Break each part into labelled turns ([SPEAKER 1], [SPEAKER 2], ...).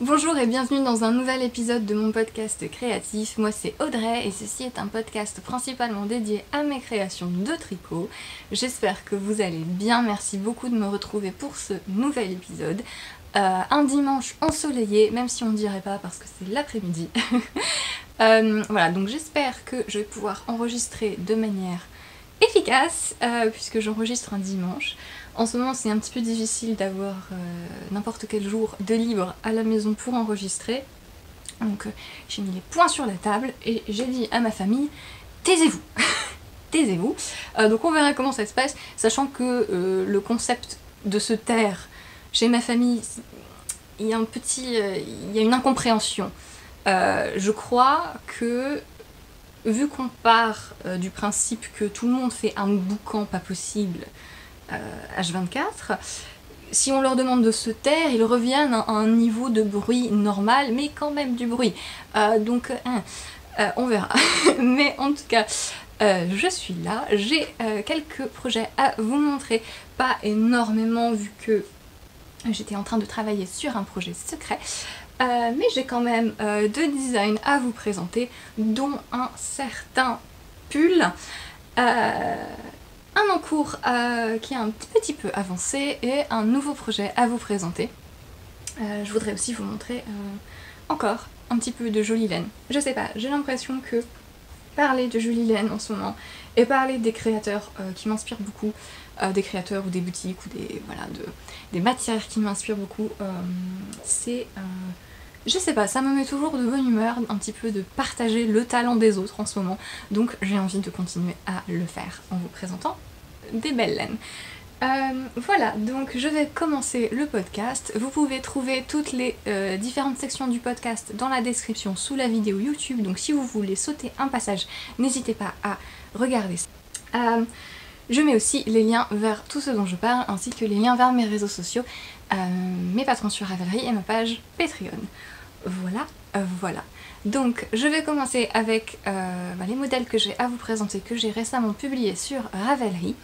[SPEAKER 1] Bonjour et bienvenue dans un nouvel épisode de mon podcast créatif. Moi c'est Audrey et ceci est un podcast principalement dédié à mes créations de tricot. J'espère que vous allez bien, merci beaucoup de me retrouver pour ce nouvel épisode. Un dimanche ensoleillé, même si on ne dirait pas parce que c'est l'après-midi. Voilà, donc j'espère que je vais pouvoir enregistrer de manière efficace puisque j'enregistre un dimanche. En ce moment c'est un petit peu difficile d'avoir n'importe quel jour de libre à la maison pour enregistrer. Donc j'ai mis les poings sur la table et j'ai dit à ma famille taisez-vous. Taisez-vous. Donc on verra comment ça se passe, sachant que le concept de se taire chez ma famille, il y a une incompréhension. Je crois que vu qu'on part du principe que tout le monde fait un boucan pas possible H24, si on leur demande de se taire, ils reviennent à un niveau de bruit normal, mais quand même du bruit. Donc on verra. Mais en tout cas, je suis là, j'ai quelques projets à vous montrer, pas énormément vu que j'étais en train de travailler sur un projet secret. Mais j'ai quand même deux designs à vous présenter, dont un certain pull, un en cours qui est un petit peu avancé et un nouveau projet à vous présenter. Je voudrais aussi vous montrer encore un petit peu de jolie laine. Je sais pas, j'ai l'impression que parler de jolie laine en ce moment et parler des créateurs qui m'inspirent beaucoup, des créateurs ou des boutiques ou des matières qui m'inspirent beaucoup, c'est... je sais pas, ça me met toujours de bonne humeur un petit peu de partager le talent des autres en ce moment, donc j'ai envie de continuer à le faire en vous présentant des belles laines. Voilà, donc je vais commencer le podcast. Vous pouvez trouver toutes les différentes sections du podcast dans la description sous la vidéo YouTube, donc si vous voulez sauter un passage, n'hésitez pas à regarder ça. Je mets aussi les liens vers tout ce dont je parle, ainsi que les liens vers mes réseaux sociaux, mes patrons sur Ravelry et ma page Patreon. Voilà. Donc je vais commencer avec les modèles que j'ai à vous présenter, que j'ai récemment publiés sur Ravelry.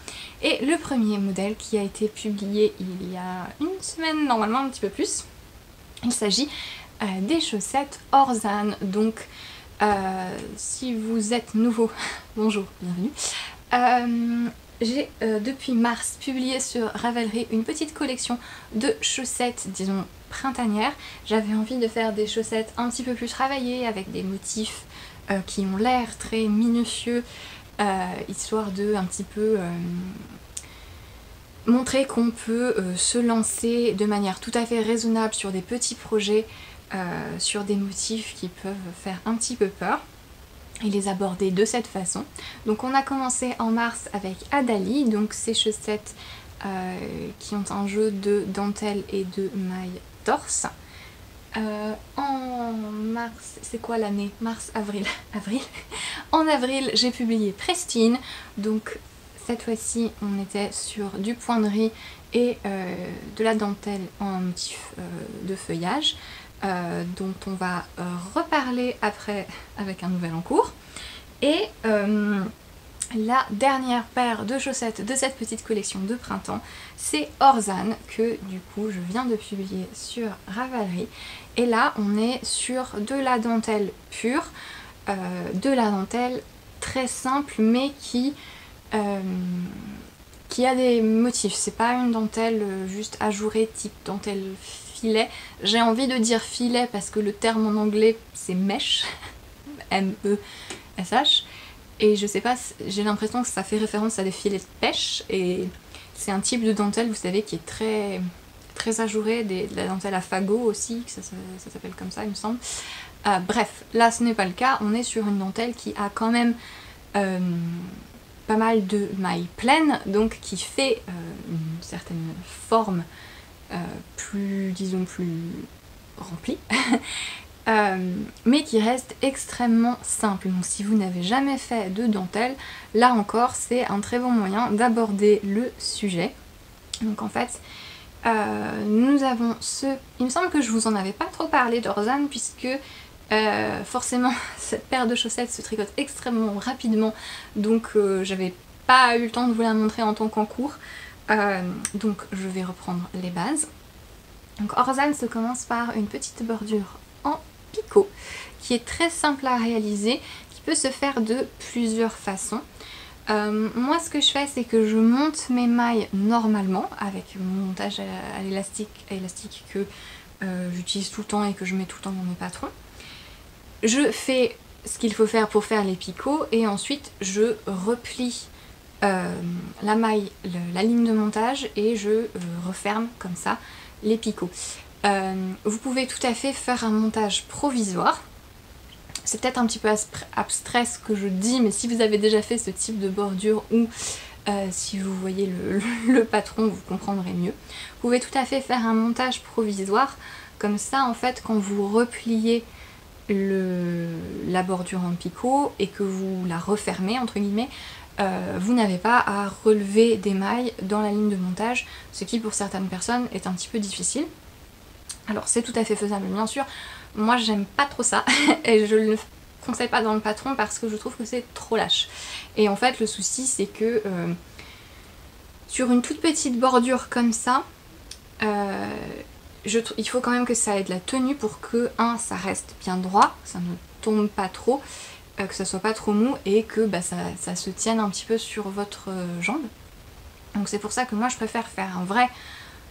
[SPEAKER 1] Et le premier modèle qui a été publié il y a une semaine, normalement un petit peu plus, il s'agit des chaussettes Orzane. Donc si vous êtes nouveau, bonjour, bienvenue. J'ai depuis mars publié sur Ravelry une petite collection de chaussettes, disons printanières. J'avais envie de faire des chaussettes un petit peu plus travaillées avec des motifs qui ont l'air très minutieux, histoire de un petit peu montrer qu'on peut se lancer de manière tout à fait raisonnable sur des petits projets, sur des motifs qui peuvent faire un petit peu peur et les aborder de cette façon. Donc on a commencé en mars avec Adali, donc ces chaussettes qui ont un jeu de dentelle et de maille torse. En mars, c'est quoi l'année? Mars, avril. En avril, j'ai publié Prestine, donc cette fois-ci on était sur du point de riz et de la dentelle en motif de feuillage. Dont on va reparler après avec un nouvel en cours. Et la dernière paire de chaussettes de cette petite collection de printemps, c'est Orzane, que du coup je viens de publier sur Ravelry. Et là on est sur de la dentelle pure, de la dentelle très simple mais qui a des motifs. C'est pas une dentelle juste ajourée type dentelle filet. J'ai envie de dire filet parce que le terme en anglais c'est mesh, M-E-S-H, et je sais pas, j'ai l'impression que ça fait référence à des filets de pêche, et c'est un type de dentelle, vous savez, qui est très, très ajouré, de la dentelle à fagot aussi, ça s'appelle comme ça il me semble. Bref, là ce n'est pas le cas, on est sur une dentelle qui a quand même pas mal de mailles pleines, donc qui fait une certaine forme plus remplie, mais qui reste extrêmement simple. Donc si vous n'avez jamais fait de dentelle, là encore c'est un très bon moyen d'aborder le sujet. Donc en fait nous avons il me semble que je vous en avais pas trop parlé d'Orzane, puisque forcément cette paire de chaussettes se tricote extrêmement rapidement, donc j'avais pas eu le temps de vous la montrer en tant qu'en cours. Donc je vais reprendre les bases. Donc Orzan commence par une petite bordure en picot qui est très simple à réaliser, qui peut se faire de plusieurs façons. Moi ce que je fais c'est que je monte mes mailles normalement avec mon montage à l'élastique que j'utilise tout le temps et que je mets tout le temps dans mes patrons. Je fais ce qu'il faut faire pour faire les picots et ensuite je replie la maille, la ligne de montage et je referme comme ça les picots. Vous pouvez tout à fait faire un montage provisoire. C'est peut-être un petit peu abstrait ce que je dis, mais si vous avez déjà fait ce type de bordure ou si vous voyez le patron, vous comprendrez mieux. Vous pouvez tout à fait faire un montage provisoire, comme ça en fait quand vous repliez la bordure en picot et que vous la refermez entre guillemets, vous n'avez pas à relever des mailles dans la ligne de montage, ce qui pour certaines personnes est un petit peu difficile. Alors c'est tout à fait faisable bien sûr, moi j'aime pas trop ça et je le conseille pas dans le patron parce que je trouve que c'est trop lâche. Et en fait le souci c'est que sur une toute petite bordure comme ça, il faut quand même que ça ait de la tenue pour que ça reste bien droit, que ça ne tombe pas trop, que ça soit pas trop mou et que ça se tienne un petit peu sur votre jambe. Donc c'est pour ça que moi je préfère faire un vrai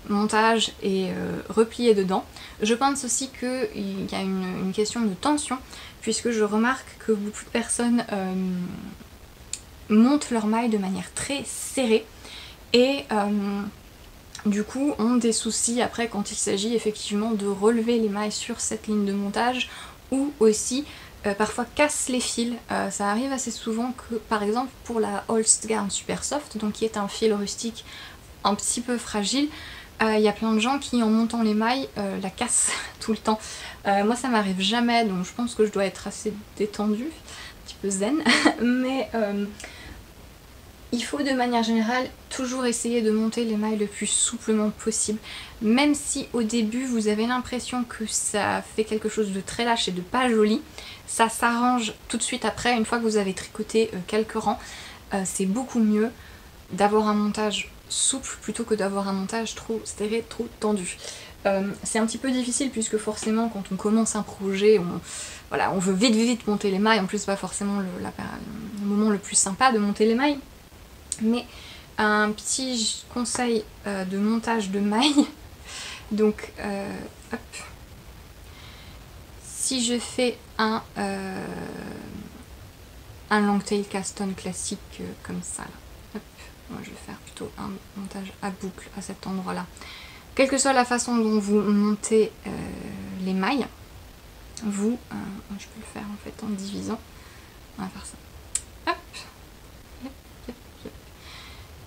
[SPEAKER 1] montage et replier dedans. Je pense aussi qu'il y a une question de tension puisque je remarque que beaucoup de personnes montent leurs mailles de manière très serrée et du coup ont des soucis après quand il s'agit effectivement de relever les mailles sur cette ligne de montage ou aussi parfois cassent les fils. Ça arrive assez souvent que par exemple pour la Holstgarn Super Soft, donc qui est un fil rustique un petit peu fragile, y a plein de gens qui en montant les mailles la cassent tout le temps. Moi ça m'arrive jamais, donc je pense que je dois être assez détendue, un petit peu zen, mais il faut de manière générale toujours essayer de monter les mailles le plus souplement possible, même si au début vous avez l'impression que ça fait quelque chose de très lâche et de pas joli, ça s'arrange tout de suite après, une fois que vous avez tricoté quelques rangs. C'est beaucoup mieux d'avoir un montage souple plutôt que d'avoir un montage trop serré, trop tendu. C'est un petit peu difficile puisque forcément quand on commence un projet, on veut vite monter les mailles, en plus c'est pas forcément le moment le plus sympa de monter les mailles. Mais un petit conseil de montage de mailles, donc hop, si je fais un longtail cast on classique comme ça, là, hop, moi je vais faire plutôt un montage à boucle à cet endroit là, quelle que soit la façon dont vous montez les mailles, je peux le faire en fait en divisant, on va faire ça, hop.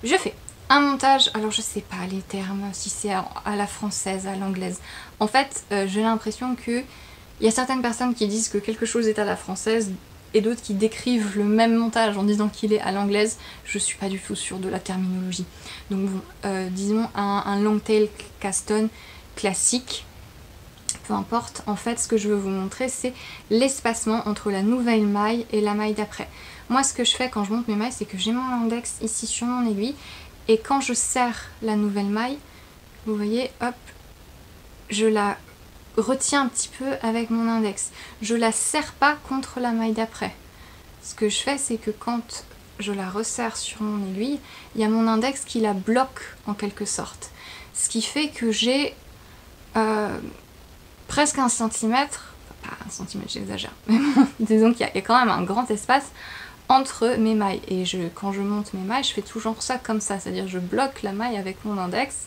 [SPEAKER 1] Je fais un montage, alors je sais pas les termes, si c'est à la française, à l'anglaise. En fait, j'ai l'impression que il y a certaines personnes qui disent que quelque chose est à la française et d'autres qui décrivent le même montage en disant qu'il est à l'anglaise. Je suis pas du tout sûre de la terminologie. Donc bon, disons un longtail cast on classique, peu importe. En fait, ce que je veux vous montrer, c'est l'espacement entre la nouvelle maille et la maille d'après. Moi ce que je fais quand je monte mes mailles, c'est que j'ai mon index ici sur mon aiguille et quand je serre la nouvelle maille, vous voyez, hop, je la retiens un petit peu avec mon index. Je la serre pas contre la maille d'après. Ce que je fais, c'est que quand je la resserre sur mon aiguille, il y a mon index qui la bloque en quelque sorte. Ce qui fait que j'ai presque 1 centimètre, pas 1 centimètre, j'exagère, mais bon, disons qu'il y a quand même un grand espace entre mes mailles. Et quand je monte mes mailles, je fais toujours ça comme ça, c'est-à-dire je bloque la maille avec mon index,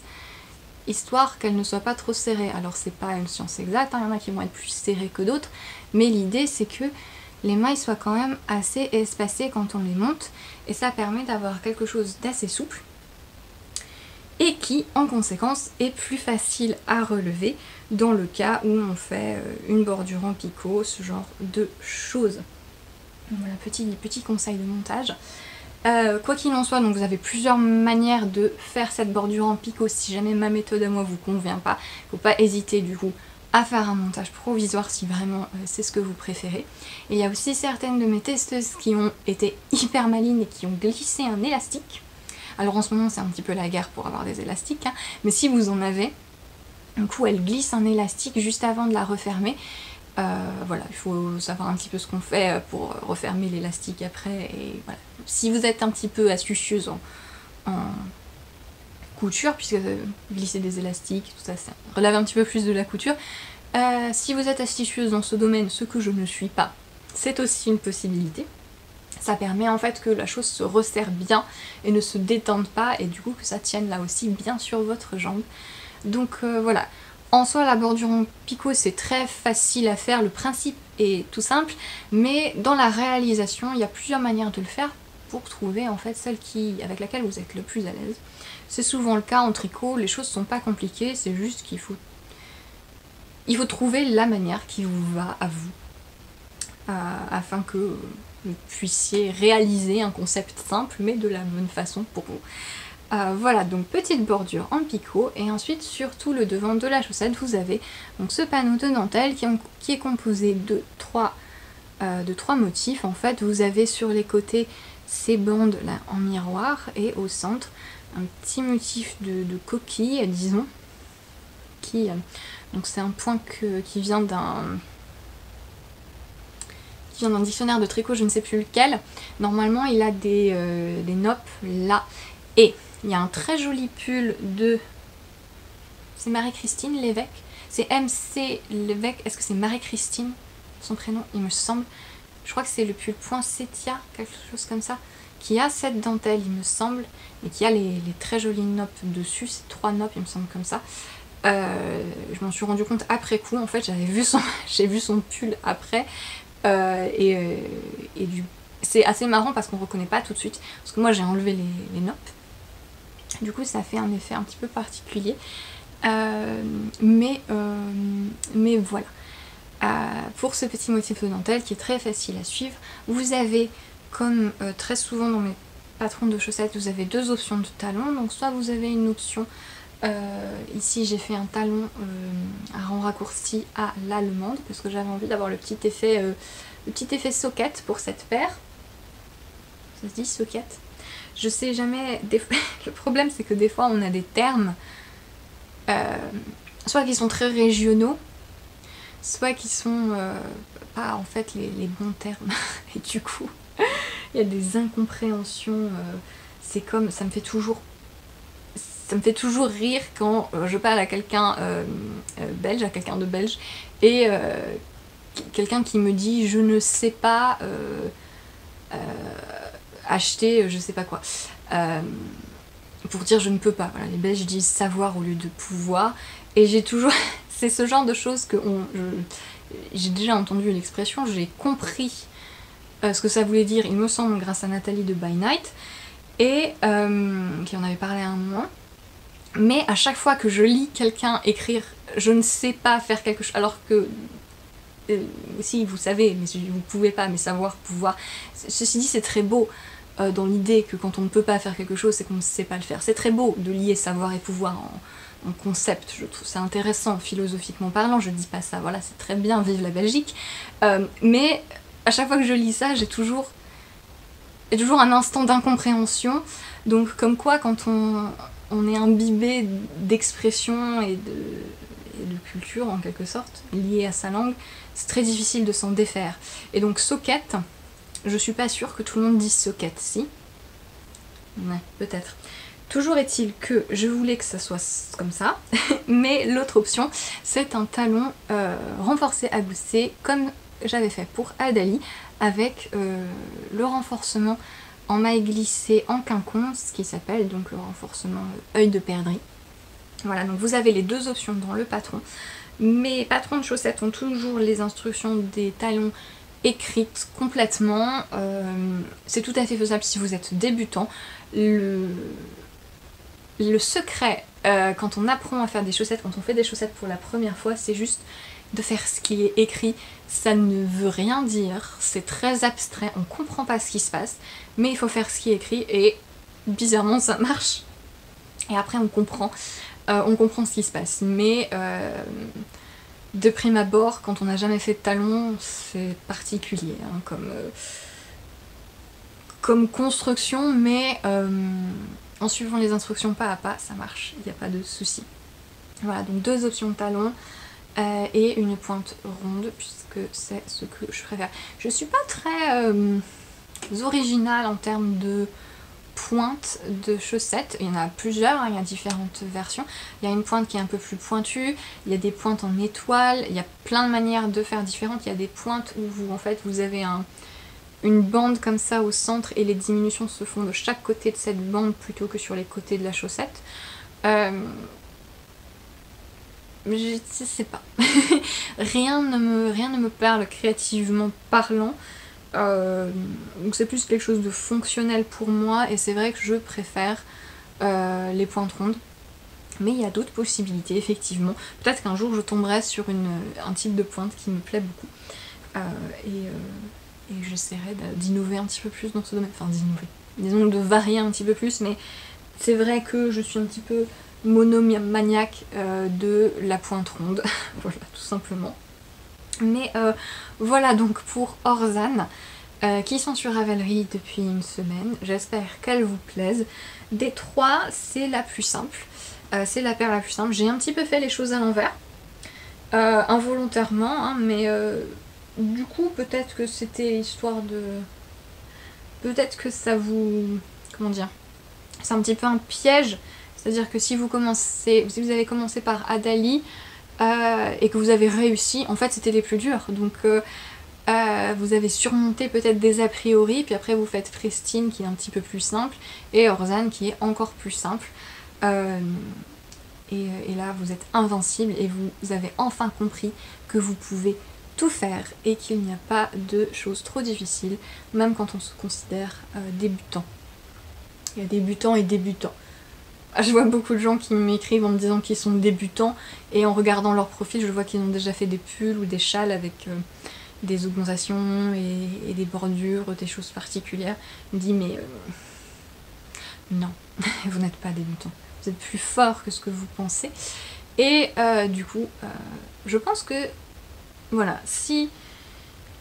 [SPEAKER 1] histoire qu'elle ne soit pas trop serrée. Alors c'est pas une science exacte, il y en a qui vont être plus serrées que d'autres, mais l'idée c'est que les mailles soient quand même assez espacées quand on les monte, et ça permet d'avoir quelque chose d'assez souple, et qui en conséquence est plus facile à relever dans le cas où on fait une bordure en picot, ce genre de choses. Voilà, petit conseil de montage. Quoi qu'il en soit, donc vous avez plusieurs manières de faire cette bordure en picot. Si jamais ma méthode à moi vous convient pas, il ne faut pas hésiter du coup à faire un montage provisoire si vraiment c'est ce que vous préférez. Et il y a aussi certaines de mes testeuses qui ont été hyper malines et qui ont glissé un élastique. Alors en ce moment c'est un petit peu la guerre pour avoir des élastiques, hein, mais si vous en avez, Du coup elle glisse un élastique juste avant de la refermer. Voilà, il faut savoir un petit peu ce qu'on fait pour refermer l'élastique après. Et voilà. Si vous êtes un petit peu astucieuse en couture, puisque glisser des élastiques, tout ça, ça relève un petit peu plus de la couture. Si vous êtes astucieuse dans ce domaine, ce que je ne suis pas, c'est aussi une possibilité. Ça permet en fait que la chose se resserre bien et ne se détende pas, et du coup que ça tienne là aussi bien sur votre jambe. Donc voilà. En soi, la bordure en picot, c'est très facile à faire, le principe est tout simple, mais dans la réalisation, il y a plusieurs manières de le faire pour trouver en fait celle avec laquelle vous êtes le plus à l'aise. C'est souvent le cas en tricot, les choses sont pas compliquées, c'est juste qu'il faut trouver la manière qui vous va à vous, afin que vous puissiez réaliser un concept simple, mais de la bonne façon pour vous. Voilà, donc petite bordure en picot, et ensuite sur tout le devant de la chaussette, vous avez donc ce panneau de dentelle qui est composé de trois motifs. En fait, vous avez sur les côtés ces bandes là en miroir, et au centre un petit motif de coquille, disons, donc c'est un point qui vient d'un dictionnaire de tricot, je ne sais plus lequel. Normalement il a des noppes là, et il y a un très joli pull de... C'est Marie-Christine Lévesque. C'est MC Lévesque. Est-ce que c'est Marie-Christine son prénom, il me semble. Je crois que c'est le pull Poinsettia, quelque chose comme ça, qui a cette dentelle, il me semble, et qui a les très jolies noppes dessus. C'est 3 noppes, il me semble, comme ça. Je m'en suis rendu compte après coup. En fait, j'ai vu son pull après. C'est assez marrant parce qu'on reconnaît pas tout de suite. Parce que moi, j'ai enlevé les noppes. Du coup ça fait un effet un petit peu particulier, mais voilà. Pour ce petit motif de dentelle qui est très facile à suivre, vous avez, comme très souvent dans mes patrons de chaussettes, vous avez 2 options de talons. Donc soit vous avez une option, ici j'ai fait un talon à rang raccourci à l'allemande, parce que j'avais envie d'avoir le petit effet socket pour cette paire. Ça se dit socket? Je sais jamais, le problème c'est que des fois on a des termes, soit qui sont très régionaux, soit qui sont pas en fait les bons termes, et du coup il y a des incompréhensions. C'est comme, ça me fait toujours rire quand je parle à quelqu'un belge, à quelqu'un de belge, et quelqu'un qui me dit je ne sais pas acheter je sais pas quoi, pour dire je ne peux pas. Voilà, les Belges disent savoir au lieu de pouvoir, et j'ai toujours c'est ce genre de choses que j'ai déjà entendu l'expression, j'ai compris ce que ça voulait dire, il me semble, grâce à Nathalie de By Night, et qui en avait parlé à un moment. Mais à chaque fois que je lis quelqu'un écrire je ne sais pas faire quelque chose, alors que si vous savez, mais vous pouvez pas, mais savoir, pouvoir, ceci dit c'est très beau dans l'idée que quand on ne peut pas faire quelque chose c'est qu'on ne sait pas le faire. C'est très beau de lier savoir et pouvoir en concept, je trouve ça intéressant philosophiquement parlant, je dis pas ça, voilà, c'est très bien, vive la Belgique, mais à chaque fois que je lis ça j'ai toujours un instant d'incompréhension. Donc comme quoi quand on est imbibé d'expression et de culture en quelque sorte, liée à sa langue, c'est très difficile de s'en défaire. Et donc socket, je suis pas sûre que tout le monde dise socket, si? Ouais, peut-être. Toujours est-il que je voulais que ça soit comme ça, mais l'autre option, c'est un talon renforcé à gousset, comme j'avais fait pour Adali, avec le renforcement en maille glissée en quinconce, qui s'appelle donc le renforcement œil de perdrix. Voilà, donc vous avez les 2 options dans le patron. Mes patrons de chaussettes ont toujours les instructions des talons écrites complètement. C'est tout à fait faisable si vous êtes débutant. Le secret quand on apprend à faire des chaussettes, quand on fait des chaussettes pour la première fois, c'est juste de faire ce qui est écrit. Ça ne veut rien dire, c'est très abstrait, on comprend pas ce qui se passe, mais il faut faire ce qui est écrit, et bizarrement ça marche. Et après on comprend ce qui se passe. Mais de prime abord, quand on n'a jamais fait de talons, c'est particulier hein, comme construction, mais en suivant les instructions pas à pas, ça marche, il n'y a pas de souci. Voilà, donc 2 options de talons et une pointe ronde, puisque c'est ce que je préfère. Je suis pas très originale en termes de pointe de chaussettes. Il y en a plusieurs, hein, il y a différentes versions. Il y a une pointe qui est un peu plus pointue, il y a des pointes en étoile, il y a plein de manières de faire différentes. Il y a des pointes où vous, en fait, vous avez une bande comme ça au centre et les diminutions se font de chaque côté de cette bande plutôt que sur les côtés de la chaussette. Je sais pas. rien ne me parle créativement parlant. Donc c'est plus quelque chose de fonctionnel pour moi et c'est vrai que je préfère les pointes rondes. Mais il y a d'autres possibilités, effectivement. Peut-être qu'un jour je tomberai sur un type de pointe qui me plaît beaucoup. Et j'essaierai d'innover un petit peu plus dans ce domaine. Enfin, d'innover. Disons de varier un petit peu plus, mais c'est vrai que je suis un petit peu monomaniaque de la pointe ronde. Voilà, tout simplement. Mais voilà donc pour Orzane, qui sont sur Ravelry depuis une semaine. J'espère qu'elles vous plaisent. Des 3, c'est la plus simple. C'est la paire la plus simple. J'ai un petit peu fait les choses à l'envers. Involontairement, hein, mais du coup peut-être que c'était histoire de... Peut-être que ça vous... Comment dire? C'est un petit peu un piège. C'est-à-dire que si vous avez commencé par Adali et que vous avez réussi, en fait c'était les plus durs. Donc vous avez surmonté peut-être des a priori, puis après vous faites Pristine qui est un petit peu plus simple, et Orzane qui est encore plus simple. Et là vous êtes invincible et vous avez enfin compris que vous pouvez tout faire et qu'il n'y a pas de choses trop difficiles, même quand on se considère débutant. Il y a débutants et débutants. Je vois beaucoup de gens qui m'écrivent en me disant qu'ils sont débutants et en regardant leur profil, je vois qu'ils ont déjà fait des pulls ou des châles avec des augmentations et des bordures, des choses particulières. Je me dis mais non, vous n'êtes pas débutant. Vous êtes plus fort que ce que vous pensez. Et du coup, je pense que voilà, si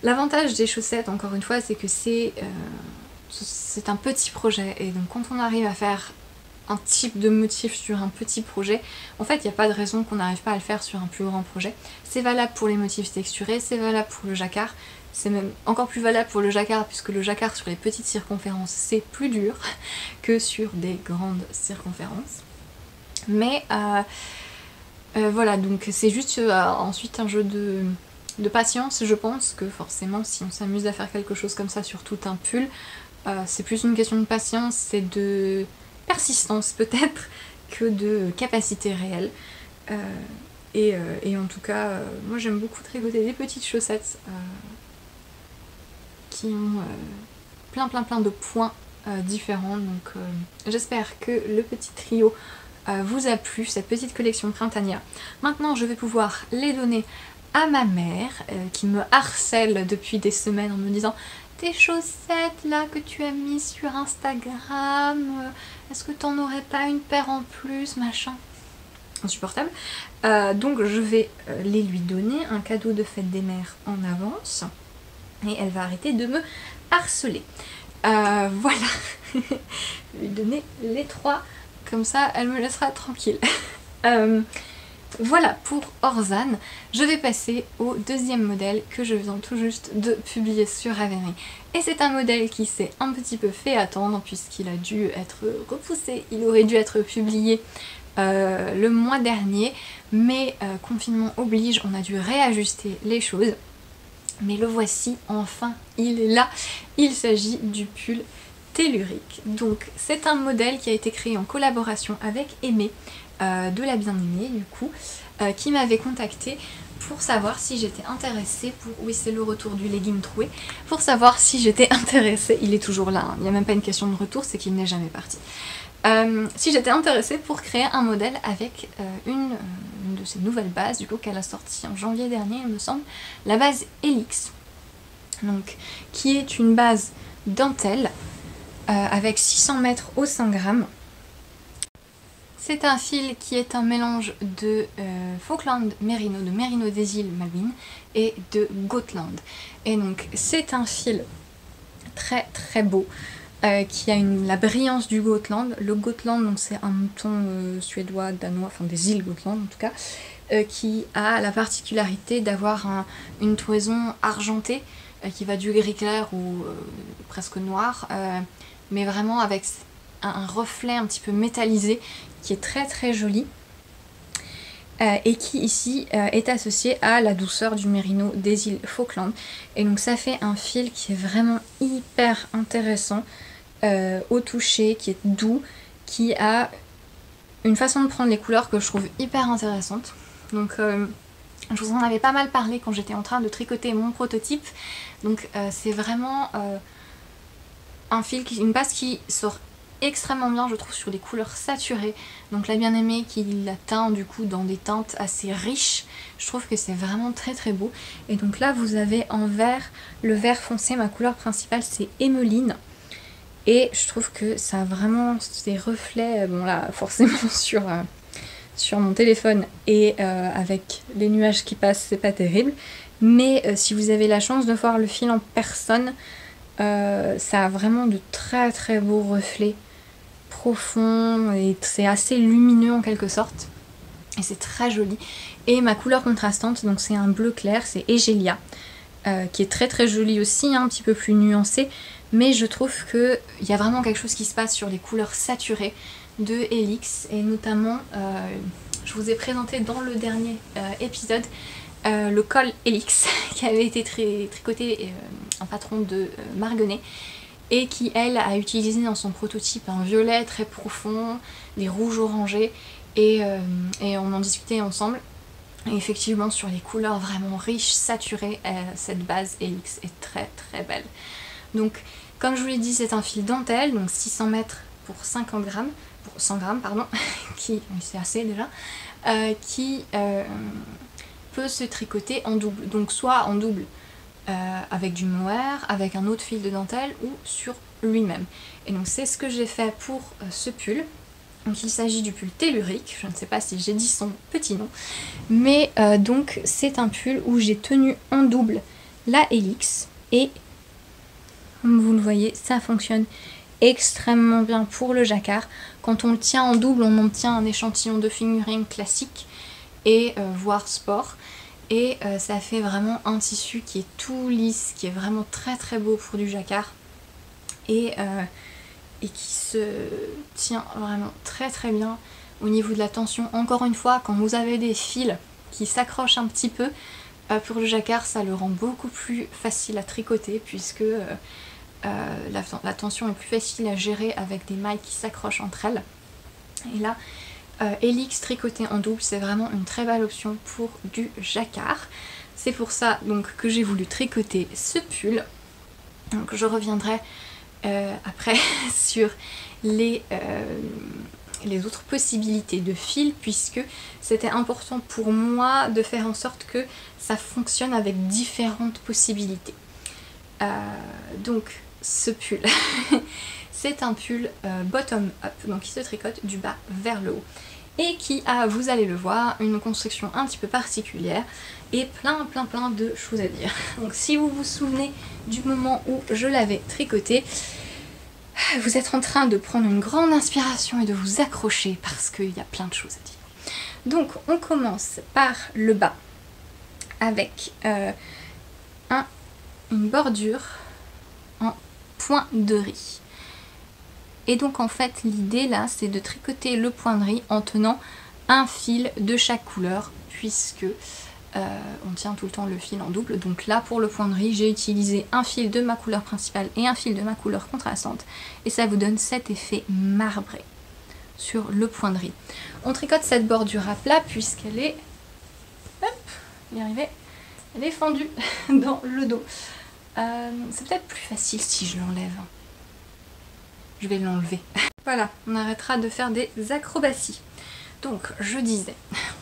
[SPEAKER 1] l'avantage des chaussettes, encore une fois, c'est que c'est un petit projet. Et donc quand on arrive à faire un type de motif sur un petit projet, en fait il n'y a pas de raison qu'on n'arrive pas à le faire sur un plus grand projet. C'est valable pour les motifs texturés, c'est valable pour le jacquard, c'est même encore plus valable pour le jacquard puisque le jacquard sur les petites circonférences c'est plus dur que sur des grandes circonférences. Mais voilà, donc c'est juste ensuite un jeu de patience. Je pense que forcément si on s'amuse à faire quelque chose comme ça sur tout un pull, c'est plus une question de patience, c'est de persistance peut-être que de capacité réelle. Et en tout cas, moi j'aime beaucoup tricoter des petites chaussettes qui ont plein de points différents. Donc j'espère que le petit trio vous a plu, cette petite collection printanière. Maintenant je vais pouvoir les donner à ma mère qui me harcèle depuis des semaines en me disant: tes chaussettes là que tu as mis sur Instagram, est-ce que t'en aurais pas une paire en plus, machin? Insupportable. Donc je vais les lui donner, un cadeau de fête des mères en avance, et elle va arrêter de me harceler. Voilà. Je vais lui donner les 3, comme ça elle me laissera tranquille. Voilà pour Orzane. Je vais passer au deuxième modèle que je viens tout juste de publier sur Ravelry. Et c'est un modèle qui s'est un petit peu fait attendre puisqu'il a dû être repoussé. Il aurait dû être publié le mois dernier, mais confinement oblige, on a dû réajuster les choses. Mais le voici, enfin, il est là. Il s'agit du pull tellurique. Donc c'est un modèle qui a été créé en collaboration avec Aimée, de la bien-aimée du coup, qui m'avait contactée pour savoir si j'étais intéressée pour... Oui, c'est le retour du legging troué. Pour savoir si j'étais intéressée, il est toujours là, hein. Il n'y a même pas une question de retour, c'est qu'il n'est jamais parti. Si j'étais intéressée pour créer un modèle avec une de ces nouvelles bases, du coup qu'elle a sorti en janvier dernier il me semble, la base Helix, donc qui est une base dentelle avec 600 mètres au 100 grammes. C'est un fil qui est un mélange de Falkland Merino, de Merino des îles Malouines et de Gotland. Et donc c'est un fil très beau. qui a la brillance du Gotland. Le Gotland, donc c'est un mouton suédois, danois, enfin des îles Gotland en tout cas, qui a la particularité d'avoir une toison argentée qui va du gris clair ou presque noir, mais vraiment avec un reflet un petit peu métallisé qui est très très joli. Et qui ici est associé à la douceur du mérino des îles Falkland. Et donc ça fait un fil qui est vraiment hyper intéressant, au toucher, qui est doux, qui a une façon de prendre les couleurs que je trouve hyper intéressante. Donc je vous en avais pas mal parlé quand j'étais en train de tricoter mon prototype. Donc c'est vraiment un fil, une base qui sort extrêmement bien je trouve sur des couleurs saturées. Donc la bien-aimée qui la teint du coup dans des teintes assez riches, je trouve que c'est vraiment très très beau. Et donc là vous avez en vert, le vert foncé, ma couleur principale c'est Emeline. Et je trouve que ça a vraiment ces reflets, bon là forcément sur mon téléphone et avec les nuages qui passent c'est pas terrible. Mais si vous avez la chance de voir le fil en personne, ça a vraiment de très très beaux reflets profonds et c'est assez lumineux en quelque sorte. Et c'est très joli. Et ma couleur contrastante, donc c'est un bleu clair, c'est Egelia, qui est très très joli aussi, un petit peu plus nuancé. Mais je trouve qu'il y a vraiment quelque chose qui se passe sur les couleurs saturées de Helix. Et notamment, je vous ai présenté dans le dernier épisode le col Helix qui avait été tricoté en patron de Marguenet et qui elle a utilisé dans son prototype un violet très profond, des rouges orangés et on en discutait ensemble. Et effectivement sur les couleurs vraiment riches, saturées, cette base Helix est très très belle. Donc comme je vous l'ai dit c'est un fil dentelle, donc 600 mètres pour 50 grammes, pour 100 grammes pardon, qui, c'est assez déjà, qui peut se tricoter en double, donc soit en double avec du mohair, avec un autre fil de dentelle ou sur lui-même. Et donc c'est ce que j'ai fait pour ce pull. Donc il s'agit du pull tellurique, je ne sais pas si j'ai dit son petit nom, mais donc c'est un pull où j'ai tenu en double la Helix et comme vous le voyez ça fonctionne extrêmement bien pour le jacquard. Quand on le tient en double on obtient un échantillon de fingering classique et voire sport. Et ça fait vraiment un tissu qui est tout lisse, qui est vraiment très très beau pour du jacquard. Et qui se tient vraiment très très bien au niveau de la tension. Encore une fois, quand vous avez des fils qui s'accrochent un petit peu, pour le jacquard ça le rend beaucoup plus facile à tricoter puisque la tension est plus facile à gérer avec des mailles qui s'accrochent entre elles. Et là, Helix tricoté en double, c'est vraiment une très belle option pour du jacquard. C'est pour ça donc que j'ai voulu tricoter ce pull. Donc je reviendrai après sur les autres possibilités de fil puisque c'était important pour moi de faire en sorte que ça fonctionne avec différentes possibilités. Donc ce pull, c'est un pull bottom up, donc qui se tricote du bas vers le haut. Et qui a, vous allez le voir, une construction un petit peu particulière et plein de choses à dire. Donc si vous vous souvenez du moment où je l'avais tricoté, vous êtes en train de prendre une grande inspiration et de vous accrocher parce qu'il y a plein de choses à dire. Donc on commence par le bas avec une bordure en point de riz. Et donc en fait l'idée là c'est de tricoter le point de riz en tenant un fil de chaque couleur puisque on tient tout le temps le fil en double. Donc là pour le point de riz j'ai utilisé un fil de ma couleur principale et un fil de ma couleur contrastante et ça vous donne cet effet marbré sur le point de riz. On tricote cette bordure à plat puisqu'elle est, hop, y arriver, elle est fendue dans le dos. C'est peut-être plus facile si je l'enlève. Je vais l'enlever. Voilà, on arrêtera de faire des acrobaties. Donc, je disais,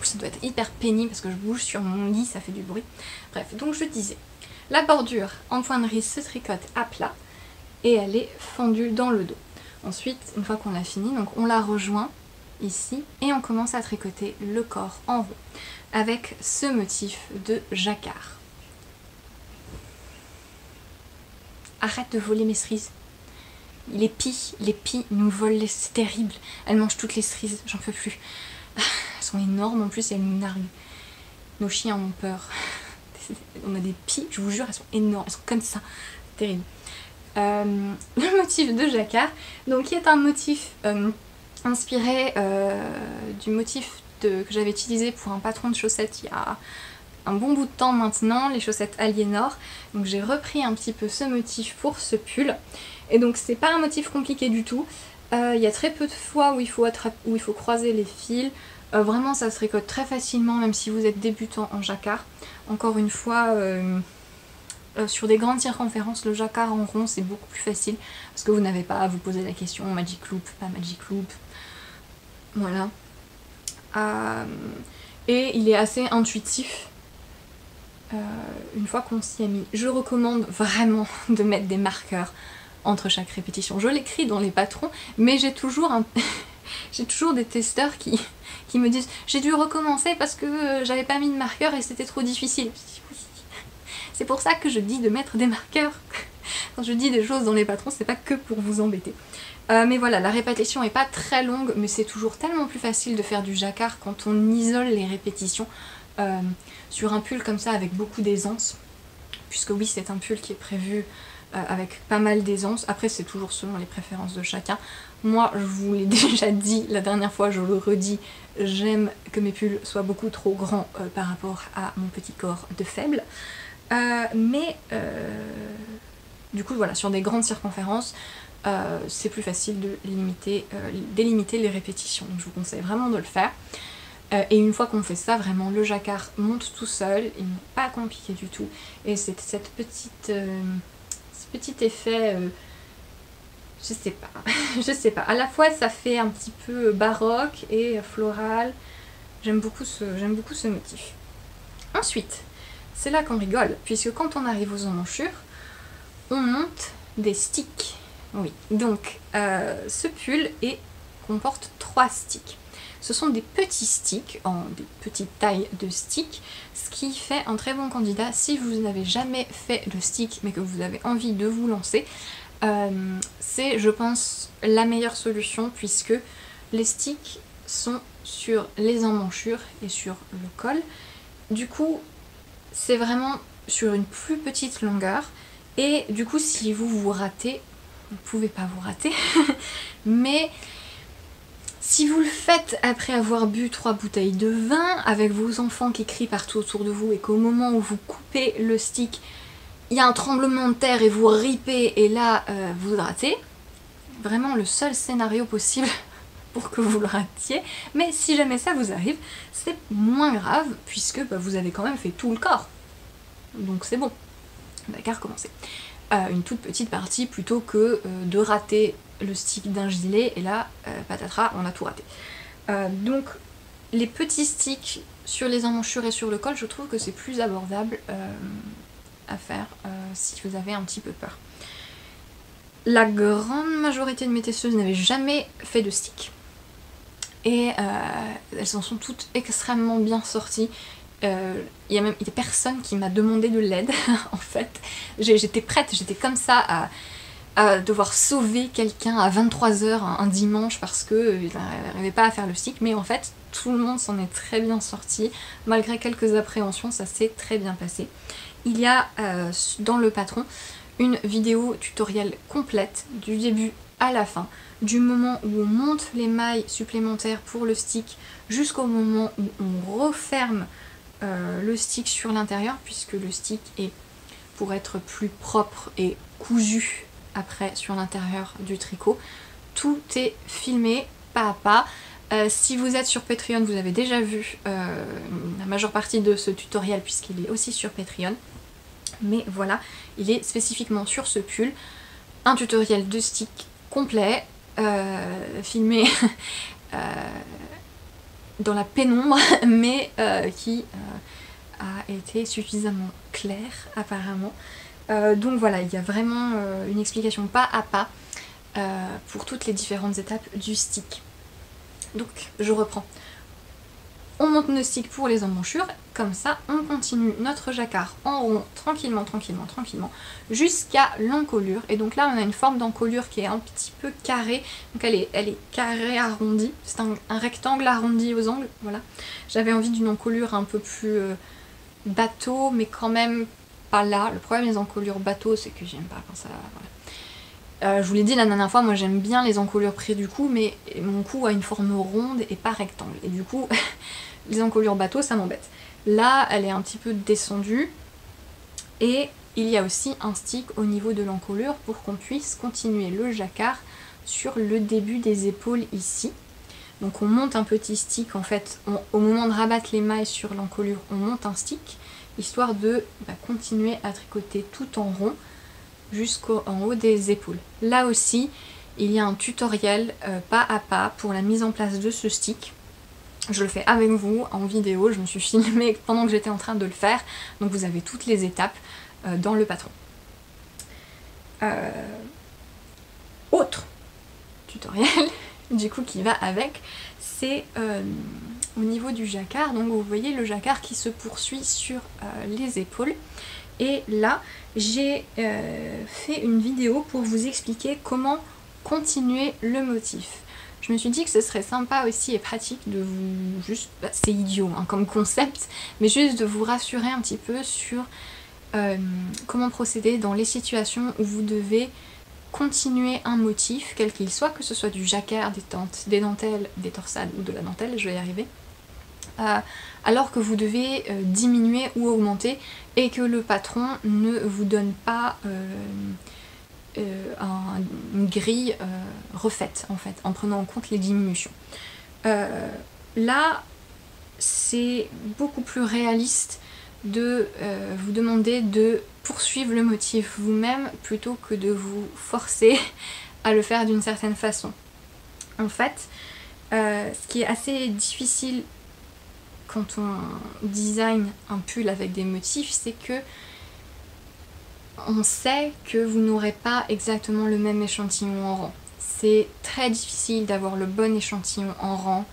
[SPEAKER 1] ça doit être hyper pénible parce que je bouge sur mon lit, ça fait du bruit. Bref, donc je disais, la bordure en point de riz se tricote à plat et elle est fendue dans le dos. Ensuite, une fois qu'on a fini, donc on la rejoint ici et on commence à tricoter le corps en rond avec ce motif de jacquard. Arrête de voler mes cerises. les pies nous volent, c'est terrible. Elles mangent toutes les cerises, j'en peux plus. Elles sont énormes en plus et elles nous narguent. Nos chiens ont peur. On a des pies, je vous jure, elles sont énormes, elles sont comme ça, c'est terrible. Le motif de jacquard, donc qui est un motif inspiré du motif que j'avais utilisé pour un patron de chaussettes il y a un bon bout de temps maintenant, les chaussettes Aliénor. Donc j'ai repris un petit peu ce motif pour ce pull. Et donc c'est pas un motif compliqué du tout. Il y a très peu de fois où il faut croiser les fils. Vraiment ça se tricote très facilement même si vous êtes débutant en jacquard. Encore une fois, sur des grandes circonférences, le jacquard en rond c'est beaucoup plus facile parce que vous n'avez pas à vous poser la question Magic Loop, pas Magic Loop. Voilà. Et il est assez intuitif une fois qu'on s'y est mis. Je recommande vraiment de mettre des marqueurs entre chaque répétition. Je l'écris dans les patrons, mais j'ai toujours j'ai toujours des testeurs qui me disent j'ai dû recommencer parce que j'avais pas mis de marqueur et c'était trop difficile. C'est pour ça que je dis de mettre des marqueurs. Quand je dis des choses dans les patrons, c'est pas que pour vous embêter. Mais voilà, la répétition est pas très longue, mais c'est toujours tellement plus facile de faire du jacquard quand on isole les répétitions sur un pull comme ça avec beaucoup d'aisance. Puisque oui, c'est un pull qui est prévu avec pas mal d'aisance. Après, c'est toujours selon les préférences de chacun. Moi, je vous l'ai déjà dit la dernière fois, je le redis, j'aime que mes pulls soient beaucoup trop grands par rapport à mon petit corps de faible. Du coup, voilà, sur des grandes circonférences, c'est plus facile de délimiter les répétitions. Donc je vous conseille vraiment de le faire. Et une fois qu'on fait ça, vraiment le jacquard monte tout seul, il n'est pas compliqué du tout. Et c'est ce petit effet, je sais pas. À la fois ça fait un petit peu baroque et floral. J'aime beaucoup ce motif. Ensuite, c'est là qu'on rigole, puisque quand on arrive aux emmanchures, on monte des sticks. Oui, donc ce pull comporte 3 sticks. Ce sont des petits sticks, en des petites tailles de sticks, ce qui fait un très bon candidat si vous n'avez jamais fait de stick mais que vous avez envie de vous lancer. C'est, je pense, la meilleure solution puisque les sticks sont sur les emmanchures et sur le col. Du coup, c'est vraiment sur une plus petite longueur et du coup, si vous ratez, vous ne pouvez pas vous rater, mais si vous le faites après avoir bu 3 bouteilles de vin, avec vos enfants qui crient partout autour de vous et qu'au moment où vous coupez le stick, il y a un tremblement de terre et vous ripez et là vous ratez, vraiment le seul scénario possible pour que vous le ratiez, mais si jamais ça vous arrive, c'est moins grave puisque vous avez quand même fait tout le corps. Donc c'est bon, on n'a qu'à recommencer. Une toute petite partie plutôt que de rater le stick d'un gilet et là, patatras, on a tout raté. Donc les petits sticks sur les emmanchures et sur le col, je trouve que c'est plus abordable à faire si vous avez un petit peu peur. La grande majorité de mes testeuses n'avaient jamais fait de stick et elles en sont toutes extrêmement bien sorties. Il y a même personne qui m'a demandé de l'aide en fait. J'étais prête, j'étais comme ça à devoir sauver quelqu'un à 23 h un dimanche parce qu'il n'arrivait pas à faire le stick, mais en fait tout le monde s'en est très bien sorti. Malgré quelques appréhensions, ça s'est très bien passé. Il y a dans le patron une vidéo tutoriel complète du début à la fin, du moment où on monte les mailles supplémentaires pour le stick jusqu'au moment où on referme le stick sur l'intérieur, puisque le stick est pour être plus propre et cousu après sur l'intérieur du tricot. Tout est filmé pas à pas. Si vous êtes sur Patreon, vous avez déjà vu la majeure partie de ce tutoriel puisqu'il est aussi sur Patreon. Mais voilà, il est spécifiquement sur ce pull. Un tutoriel de stick complet, filmé dans la pénombre, mais qui a été suffisamment clair apparemment. Donc voilà, il y a vraiment une explication pas à pas pour toutes les différentes étapes du stick. Donc je reprends. On monte nos sticks pour les emmanchures. comme ça, on continue notre jacquard en rond, tranquillement, jusqu'à l'encolure. Et donc là, on a une forme d'encolure qui est un petit peu carrée. Donc elle est carrée arrondie. C'est un rectangle arrondi aux angles, voilà. J'avais envie d'une encolure un peu plus bateau, mais quand même pas là. Le problème des encolures bateau, c'est que j'aime pas quand ça... Voilà. Je vous l'ai dit la dernière fois, moi j'aime bien les encolures près du cou, mais mon cou a une forme ronde et pas rectangle. Et du coup, les encolures bateau, ça m'embête. Là, elle est un petit peu descendue. Et il y a aussi un stick au niveau de l'encolure pour qu'on puisse continuer le jacquard sur le début des épaules ici. Donc on monte un petit stick, en fait, au moment de rabattre les mailles sur l'encolure, on monte un stick, histoire de continuer à tricoter tout en rond jusqu'en haut des épaules. Là aussi, il y a un tutoriel pas à pas pour la mise en place de ce stick. Je le fais avec vous en vidéo, je me suis filmée pendant que j'étais en train de le faire, donc vous avez toutes les étapes dans le patron. Autre tutoriel du coup qui va avec, c'est au niveau du jacquard. Donc vous voyez le jacquard qui se poursuit sur les épaules. Et là, j'ai fait une vidéo pour vous expliquer comment continuer le motif. Je me suis dit que ce serait sympa aussi et pratique de vous... juste, c'est idiot hein, comme concept, mais juste de vous rassurer un petit peu sur comment procéder dans les situations où vous devez continuer un motif, quel qu'il soit, que ce soit du jacquard, des dentelles, des torsades ou de la dentelle, je vais y arriver, alors que vous devez diminuer ou augmenter et que le patron ne vous donne pas une grille refaite en fait, en prenant en compte les diminutions. Là, c'est beaucoup plus réaliste de vous demander de poursuivre le motif vous-même plutôt que de vous forcer à le faire d'une certaine façon. En fait, ce qui est assez difficile quand on design un pull avec des motifs, c'est que on sait que vous n'aurez pas exactement le même échantillon en rang. C'est très difficile d'avoir le bon échantillon en rang,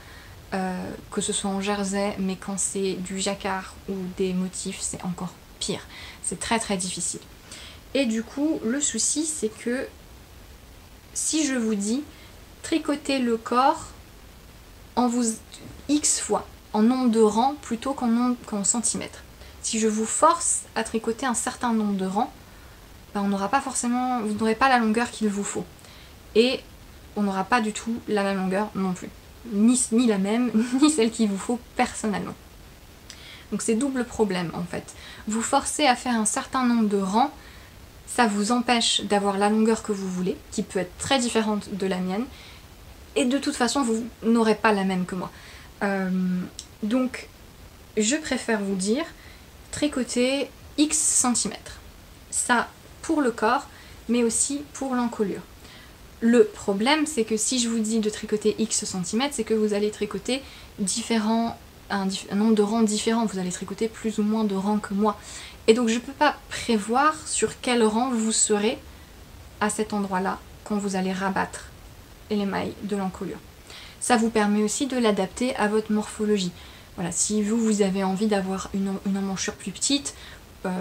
[SPEAKER 1] que ce soit en jersey, mais quand c'est du jacquard ou des motifs, c'est encore pire. C'est très très difficile. Et du coup, le souci, c'est que si je vous dis tricoter le corps en X fois, en nombre de rangs plutôt qu'en centimètres. Si je vous force à tricoter un certain nombre de rangs, on n'aura pas forcément, vous n'aurez pas la longueur qu'il vous faut. Et on n'aura pas du tout la même longueur non plus. Ni la même, ni celle qu'il vous faut personnellement. Donc c'est double problème en fait. Vous forcez à faire un certain nombre de rangs, ça vous empêche d'avoir la longueur que vous voulez, qui peut être très différente de la mienne, et de toute façon vous n'aurez pas la même que moi. Donc je préfère vous dire tricoter X centimètres. Ça pour le corps, mais aussi pour l'encolure. Le problème, c'est que si je vous dis de tricoter X centimètres, c'est que vous allez tricoter un nombre de rangs différents. Vous allez tricoter plus ou moins de rangs que moi. Et donc je ne peux pas prévoir sur quel rang vous serez à cet endroit-là quand vous allez rabattre les mailles de l'encolure. Ça vous permet aussi de l'adapter à votre morphologie. Voilà, si vous avez envie d'avoir une emmanchure plus petite,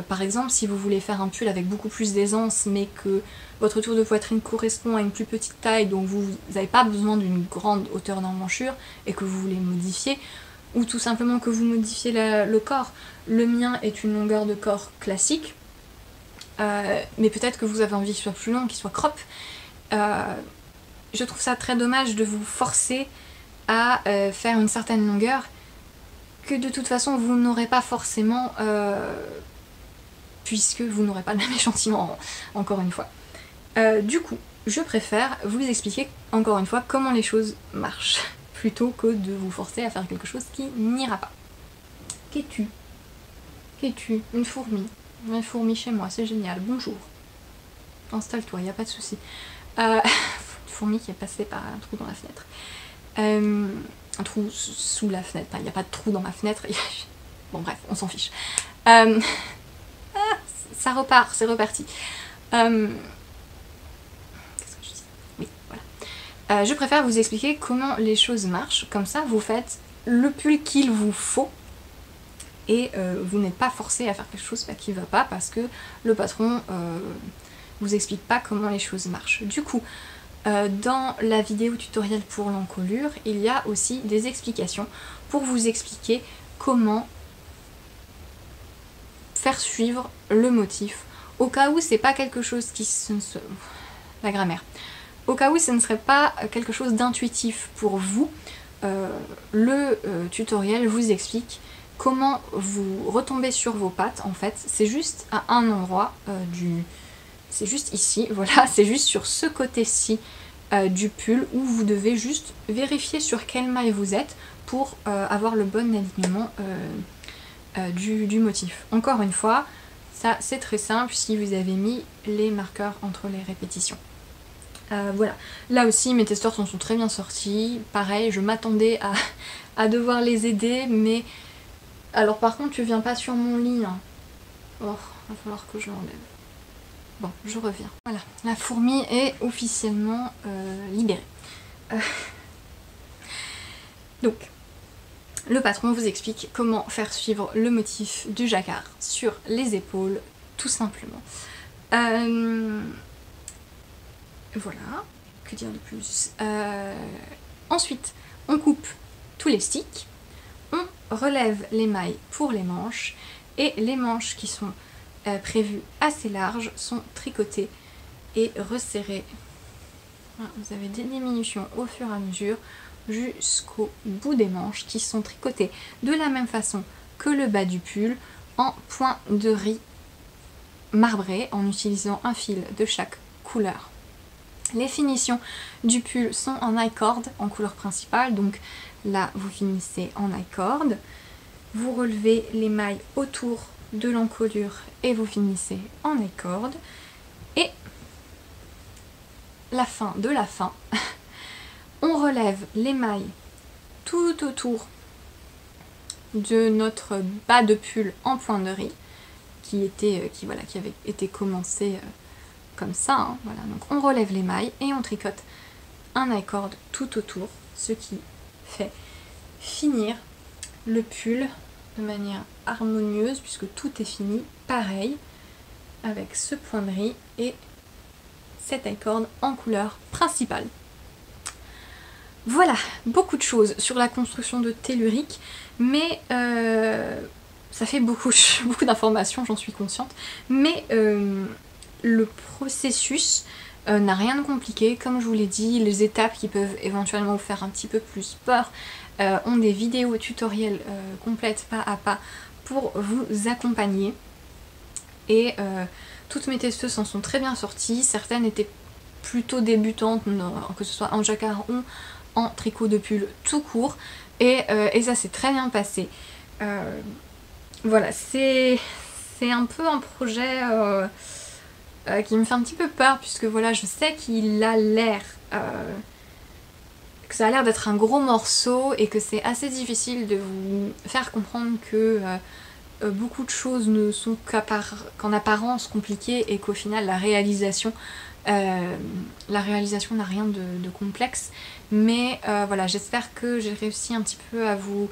[SPEAKER 1] par exemple, si vous voulez faire un pull avec beaucoup plus d'aisance, mais que votre tour de poitrine correspond à une plus petite taille, donc vous n'avez pas besoin d'une grande hauteur d'emmanchure, et que vous voulez modifier, ou tout simplement que vous modifiez le corps. Le mien est une longueur de corps classique, mais peut-être que vous avez envie qu'il soit plus long, qu'il soit crop. Je trouve ça très dommage de vous forcer à faire une certaine longueur, que de toute façon vous n'aurez pas forcément... puisque vous n'aurez pas le même échantillon encore une fois. Du coup, je préfère vous expliquer encore une fois comment les choses marchent, plutôt que de vous forcer à faire quelque chose qui n'ira pas. Qu'es-tu? Qu'es-tu? Une fourmi. Une fourmi chez moi, c'est génial. Bonjour. Installe-toi, il n'y a pas de souci. Une fourmi qui est passée par un trou dans la fenêtre. Un trou sous la fenêtre. Il n'y a pas de trou dans ma fenêtre. Bon bref, on s'en fiche. Ça repart, c'est reparti. Qu'est-ce que je dis? Oui, voilà. Je préfère vous expliquer comment les choses marchent. Comme ça, vous faites le pull qu'il vous faut. et vous n'êtes pas forcé à faire quelque chose qui ne va pas parce que le patron vous explique pas comment les choses marchent. Du coup, dans la vidéo tutoriel pour l'encolure, il y a aussi des explications pour vous expliquer comment faire suivre le motif, au cas où c'est pas quelque chose qui la grammaire. Au cas où ce ne serait pas quelque chose d'intuitif pour vous, le tutoriel vous explique comment vous retombez sur vos pattes. En fait, c'est juste à un endroit c'est juste ici, voilà, c'est juste sur ce côté-ci du pull où vous devez juste vérifier sur quelle maille vous êtes pour avoir le bon alignement du motif. Encore une fois, ça c'est très simple si vous avez mis les marqueurs entre les répétitions. Voilà, là aussi mes testeurs s'en sont très bien sortis. Pareil, je m'attendais à devoir les aider, mais alors par contre tu viens pas sur mon lit, hein. Oh, va falloir que je l'enlève. Bon, je reviens. Voilà, la fourmi est officiellement libérée. Donc, le patron vous explique comment faire suivre le motif du jacquard sur les épaules, tout simplement. Voilà, que dire de plus. Ensuite, on coupe tous les sticks, on relève les mailles pour les manches, et les manches qui sont prévues assez larges sont tricotées et resserrées. Voilà, vous avez des diminutions au fur et à mesure jusqu'au bout des manches qui sont tricotées de la même façon que le bas du pull en point de riz marbré en utilisant un fil de chaque couleur. Les finitions du pull sont en I-cord en couleur principale, donc là vous finissez en I-cord, vous relevez les mailles autour de l'encolure et vous finissez en I-cord, et la fin de la fin, on relève les mailles tout autour de notre bas de pull en point de riz qui avait été commencé comme ça, hein, voilà. Donc on relève les mailles et on tricote un I-cord tout autour, ce qui fait finir le pull de manière harmonieuse puisque tout est fini pareil avec ce point de riz et cet I-cord en couleur principale. Voilà, beaucoup de choses sur la construction de tellurique, mais ça fait beaucoup d'informations, j'en suis consciente, mais le processus n'a rien de compliqué. Comme je vous l'ai dit, les étapes qui peuvent éventuellement vous faire un petit peu plus peur ont des vidéos tutoriels complètes pas à pas pour vous accompagner, et toutes mes testeuses s'en sont très bien sorties. Certaines étaient plutôt débutantes, que ce soit en jacquard ou en tricot de pull tout court, et ça s'est très bien passé. Voilà, c'est un peu un projet qui me fait un petit peu peur, puisque voilà, je sais qu'il a l'air que ça a l'air d'être un gros morceau et que c'est assez difficile de vous faire comprendre que beaucoup de choses ne sont qu'en apparence compliquées et qu'au final la réalisation n'a rien de complexe. Mais voilà, j'espère que j'ai réussi un petit peu à vous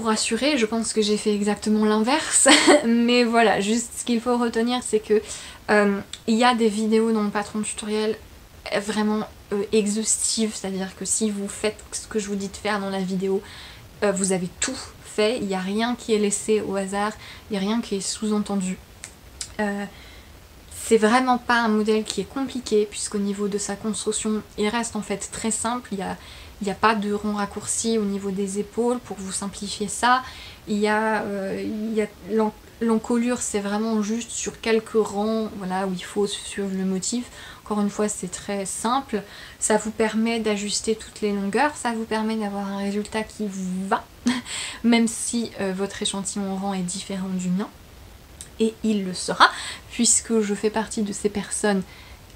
[SPEAKER 1] rassurer. Je pense que j'ai fait exactement l'inverse. Mais voilà, juste ce qu'il faut retenir, c'est que il y a des vidéos dans le patron tutoriel vraiment exhaustives, c'est-à-dire que si vous faites ce que je vous dis de faire dans la vidéo, vous avez tout fait, il n'y a rien qui est laissé au hasard, il n'y a rien qui est sous-entendu. C'est vraiment pas un modèle qui est compliqué, puisqu'au niveau de sa construction, il reste en fait très simple. Il n'y a pas de rond raccourci au niveau des épaules pour vous simplifier ça. L'encolure, c'est vraiment juste sur quelques rangs, voilà, où il faut suivre le motif. Encore une fois, c'est très simple. Ça vous permet d'ajuster toutes les longueurs, ça vous permet d'avoir un résultat qui vous va, même si votre échantillon rang est différent du mien. Et il le sera, puisque je fais partie de ces personnes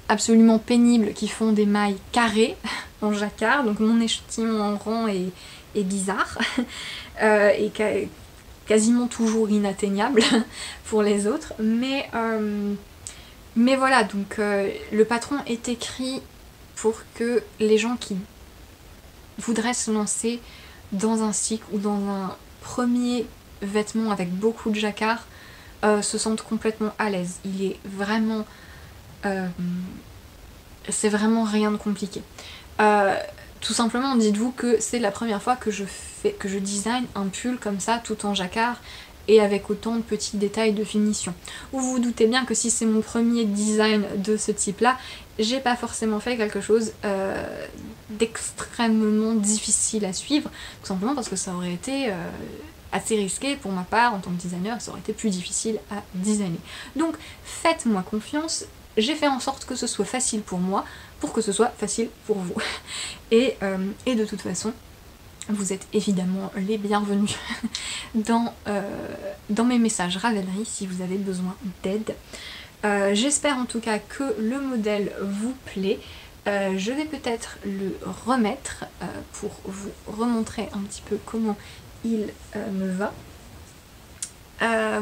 [SPEAKER 1] absolument pénibles qui font des mailles carrées en jacquard, donc mon échantillon en rang est bizarre et quasiment toujours inatteignable pour les autres, mais voilà, donc le patron est écrit pour que les gens qui voudraient se lancer dans un cycle ou dans premiers vêtements avec beaucoup de jacquard se sentent complètement à l'aise. Il est vraiment... c'est vraiment rien de compliqué. Tout simplement, dites-vous que c'est la première fois que je design un pull comme ça, tout en jacquard, et avec autant de petits détails de finition. Vous vous doutez bien que si c'est mon premier design de ce type-là, j'ai pas forcément fait quelque chose d'extrêmement difficile à suivre, tout simplement parce que ça aurait été assez risqué pour ma part en tant que designer, ça aurait été plus difficile à designer. Donc faites-moi confiance, j'ai fait en sorte que ce soit facile pour moi, pour que ce soit facile pour vous. Et de toute façon, vous êtes évidemment les bienvenus dans mes messages Ravelry si vous avez besoin d'aide. J'espère en tout cas que le modèle vous plaît. Je vais peut-être le remettre pour vous remontrer un petit peu comment il me va.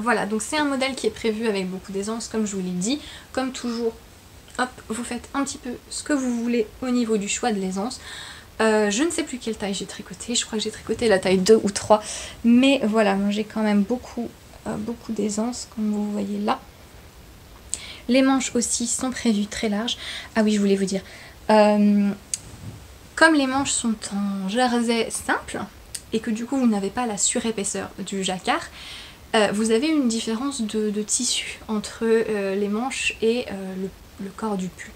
[SPEAKER 1] Voilà, donc c'est un modèle qui est prévu avec beaucoup d'aisance, comme je vous l'ai dit. Comme toujours, hop, vous faites un petit peu ce que vous voulez au niveau du choix de l'aisance. Je ne sais plus quelle taille j'ai tricoté, je crois que j'ai tricoté la taille 2 ou 3, mais voilà, moi j'ai quand même beaucoup d'aisance, comme vous voyez là. Les manches aussi sont prévues très larges. Ah oui, je voulais vous dire, comme les manches sont en jersey simple, et que du coup vous n'avez pas la surépaisseur du jacquard, vous avez une différence de tissu entre les manches et le corps du pull.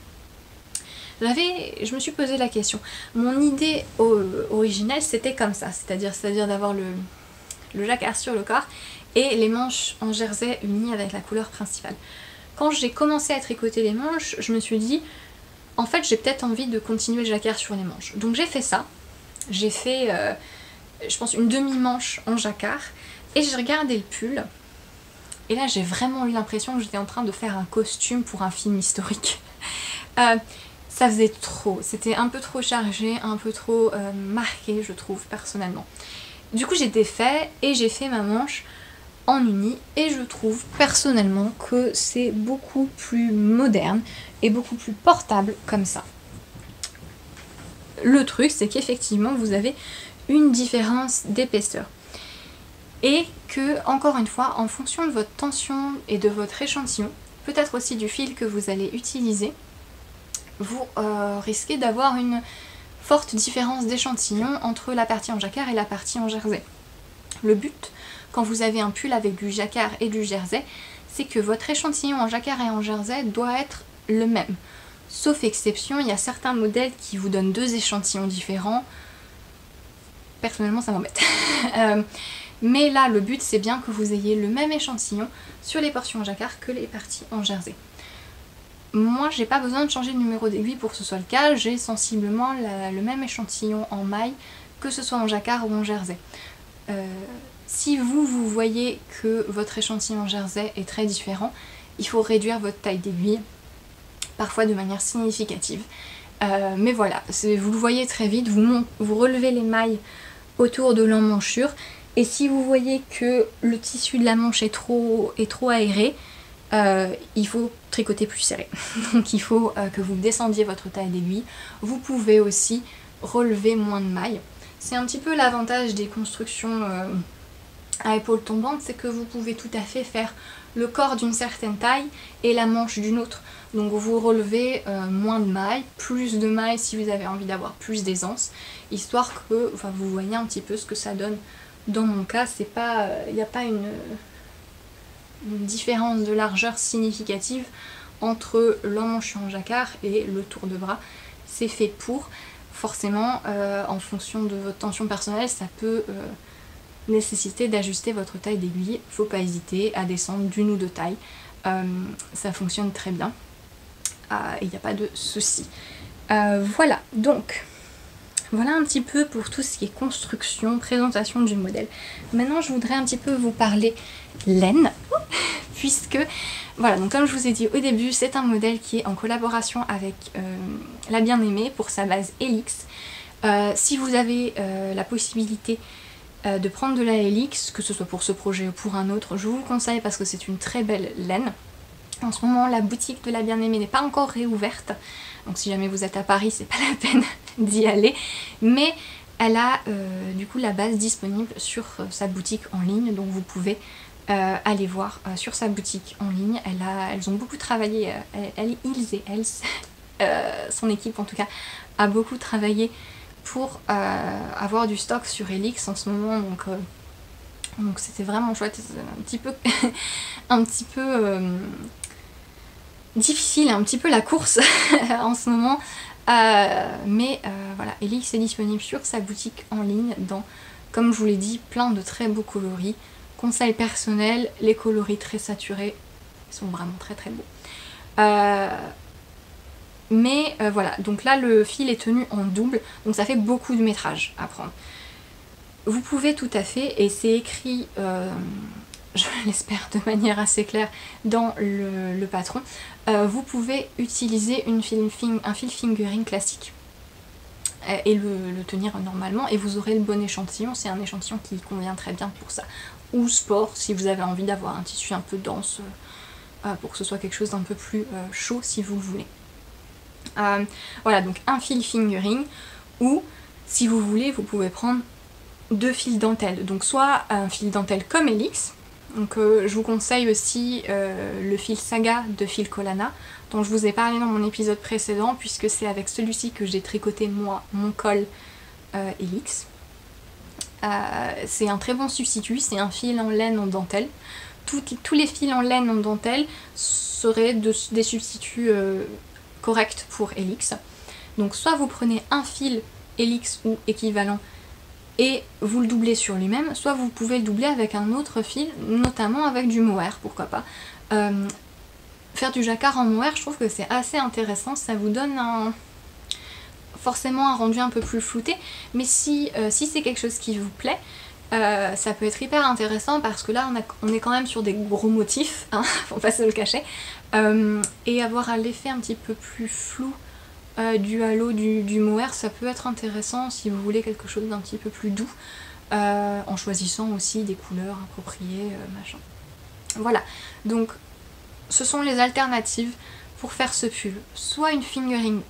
[SPEAKER 1] Je me suis posé la question. Mon idée originelle c'était comme ça, c'est-à-dire d'avoir le jacquard sur le corps et les manches en jersey unies avec la couleur principale. Quand j'ai commencé à tricoter les manches, je me suis dit, en fait j'ai peut-être envie de continuer le jacquard sur les manches. Donc j'ai fait ça, j'ai fait je pense une demi-manche en jacquard et j'ai regardé le pull et là j'ai vraiment eu l'impression que j'étais en train de faire un costume pour un film historique. Ça faisait trop, c'était un peu trop chargé, un peu trop marqué je trouve personnellement. Du coup j'ai défait et j'ai fait ma manche en uni et je trouve personnellement que c'est beaucoup plus moderne et beaucoup plus portable comme ça. Le truc c'est qu'effectivement vous avez une différence d'épaisseur et que encore une fois en fonction de votre tension et de votre échantillon, peut-être aussi du fil que vous allez utiliser, vous risquez d'avoir une forte différence d'échantillon entre la partie en jacquard et la partie en jersey. Le but, quand vous avez un pull avec du jacquard et du jersey, c'est que votre échantillon en jacquard et en jersey doit être le même. Sauf exception, il y a certains modèles qui vous donnent deux échantillons différents. Personnellement, ça m'embête. Mais là, le but, c'est bien que vous ayez le même échantillon sur les portions en jacquard que les parties en jersey. Moi, j'ai pas besoin de changer de numéro d'aiguille pour que ce soit le cas. J'ai sensiblement le même échantillon en maille, que ce soit en jacquard ou en jersey. Si vous voyez que votre échantillon en jersey est très différent, il faut réduire votre taille d'aiguille, parfois de manière significative. Mais voilà, vous le voyez très vite, vous relevez les mailles autour de l'emmanchure, et si vous voyez que le tissu de la manche est trop aéré, il faut tricoter plus serré. Donc il faut que vous descendiez votre taille d'aiguille. Vous pouvez aussi relever moins de mailles. C'est un petit peu l'avantage des constructions à épaules tombantes, c'est que vous pouvez tout à fait faire le corps d'une certaine taille et la manche d'une autre. Donc vous relevez moins de mailles, plus de mailles si vous avez envie d'avoir plus d'aisance, histoire que vous voyez un petit peu ce que ça donne. Dans mon cas, il n'y a pas une différence de largeur significative entre l'emmanchure en jacquard et le tour de bras. C'est fait pour. Forcément, en fonction de votre tension personnelle, ça peut nécessiter d'ajuster votre taille d'aiguille. Faut pas hésiter à descendre d'une ou deux tailles. Ça fonctionne très bien. Il n'y a pas de souci. Voilà, donc voilà un petit peu pour tout ce qui est construction, présentation du modèle. Maintenant, je voudrais un petit peu vous parler laine, puisque, voilà, donc comme je vous ai dit au début, c'est un modèle qui est en collaboration avec La Bien-Aimée pour sa base Helix. Si vous avez la possibilité de prendre de la Helix, que ce soit pour ce projet ou pour un autre, je vous le conseille parce que c'est une très belle laine. En ce moment, la boutique de La Bien-Aimée n'est pas encore réouverte, donc si jamais vous êtes à Paris, c'est pas la peine d'y aller, mais Elle a du coup la base disponible sur sa boutique en ligne, donc vous pouvez aller voir sur sa boutique en ligne. Elles ont beaucoup travaillé, ils et elles, son équipe en tout cas, a beaucoup travaillé pour avoir du stock sur Elix en ce moment, donc c'était vraiment chouette. C'est un petit peu difficile, un petit peu la course en ce moment, mais voilà, Elix est disponible sur sa boutique en ligne dans, comme je vous l'ai dit, plein de très beaux coloris. Conseil personnel, les coloris très saturés sont vraiment très très beaux. Mais voilà, donc là le fil est tenu en double, donc ça fait beaucoup de métrage à prendre. Vous pouvez tout à fait, et c'est écrit, je l'espère de manière assez claire dans le patron, vous pouvez utiliser un fil fingering classique et le tenir normalement, et vous aurez le bon échantillon. C'est un échantillon qui convient très bien pour ça. Ou sport, si vous avez envie d'avoir un tissu un peu dense, pour que ce soit quelque chose d'un peu plus chaud si vous le voulez. Voilà, donc un fil fingering, ou si vous voulez, vous pouvez prendre 2 fils dentelle. Donc soit un fil dentelle comme Elix, donc je vous conseille aussi le fil Saga de fil Collana, dont je vous ai parlé dans mon épisode précédent, puisque c'est avec celui-ci que j'ai tricoté moi mon col Elix. C'est un très bon substitut, c'est un fil en laine en dentelle. Tous les fils en laine en dentelle seraient des substituts corrects pour Elix. Donc soit vous prenez un fil Elix ou équivalent et vous le doublez sur lui-même, soit vous pouvez le doubler avec un autre fil, notamment avec du mohair, pourquoi pas. Faire du jacquard en mohair, je trouve que c'est assez intéressant, ça vous donne forcément un rendu un peu plus flouté, mais si c'est quelque chose qui vous plaît, ça peut être hyper intéressant, parce que là on est quand même sur des gros motifs, hein, faut pas se le cacher, et avoir l'effet un petit peu plus flou du halo du mohair, ça peut être intéressant si vous voulez quelque chose d'un petit peu plus doux, en choisissant aussi des couleurs appropriées, machin. Voilà, donc ce sont les alternatives pour faire ce pull. Soit une fingering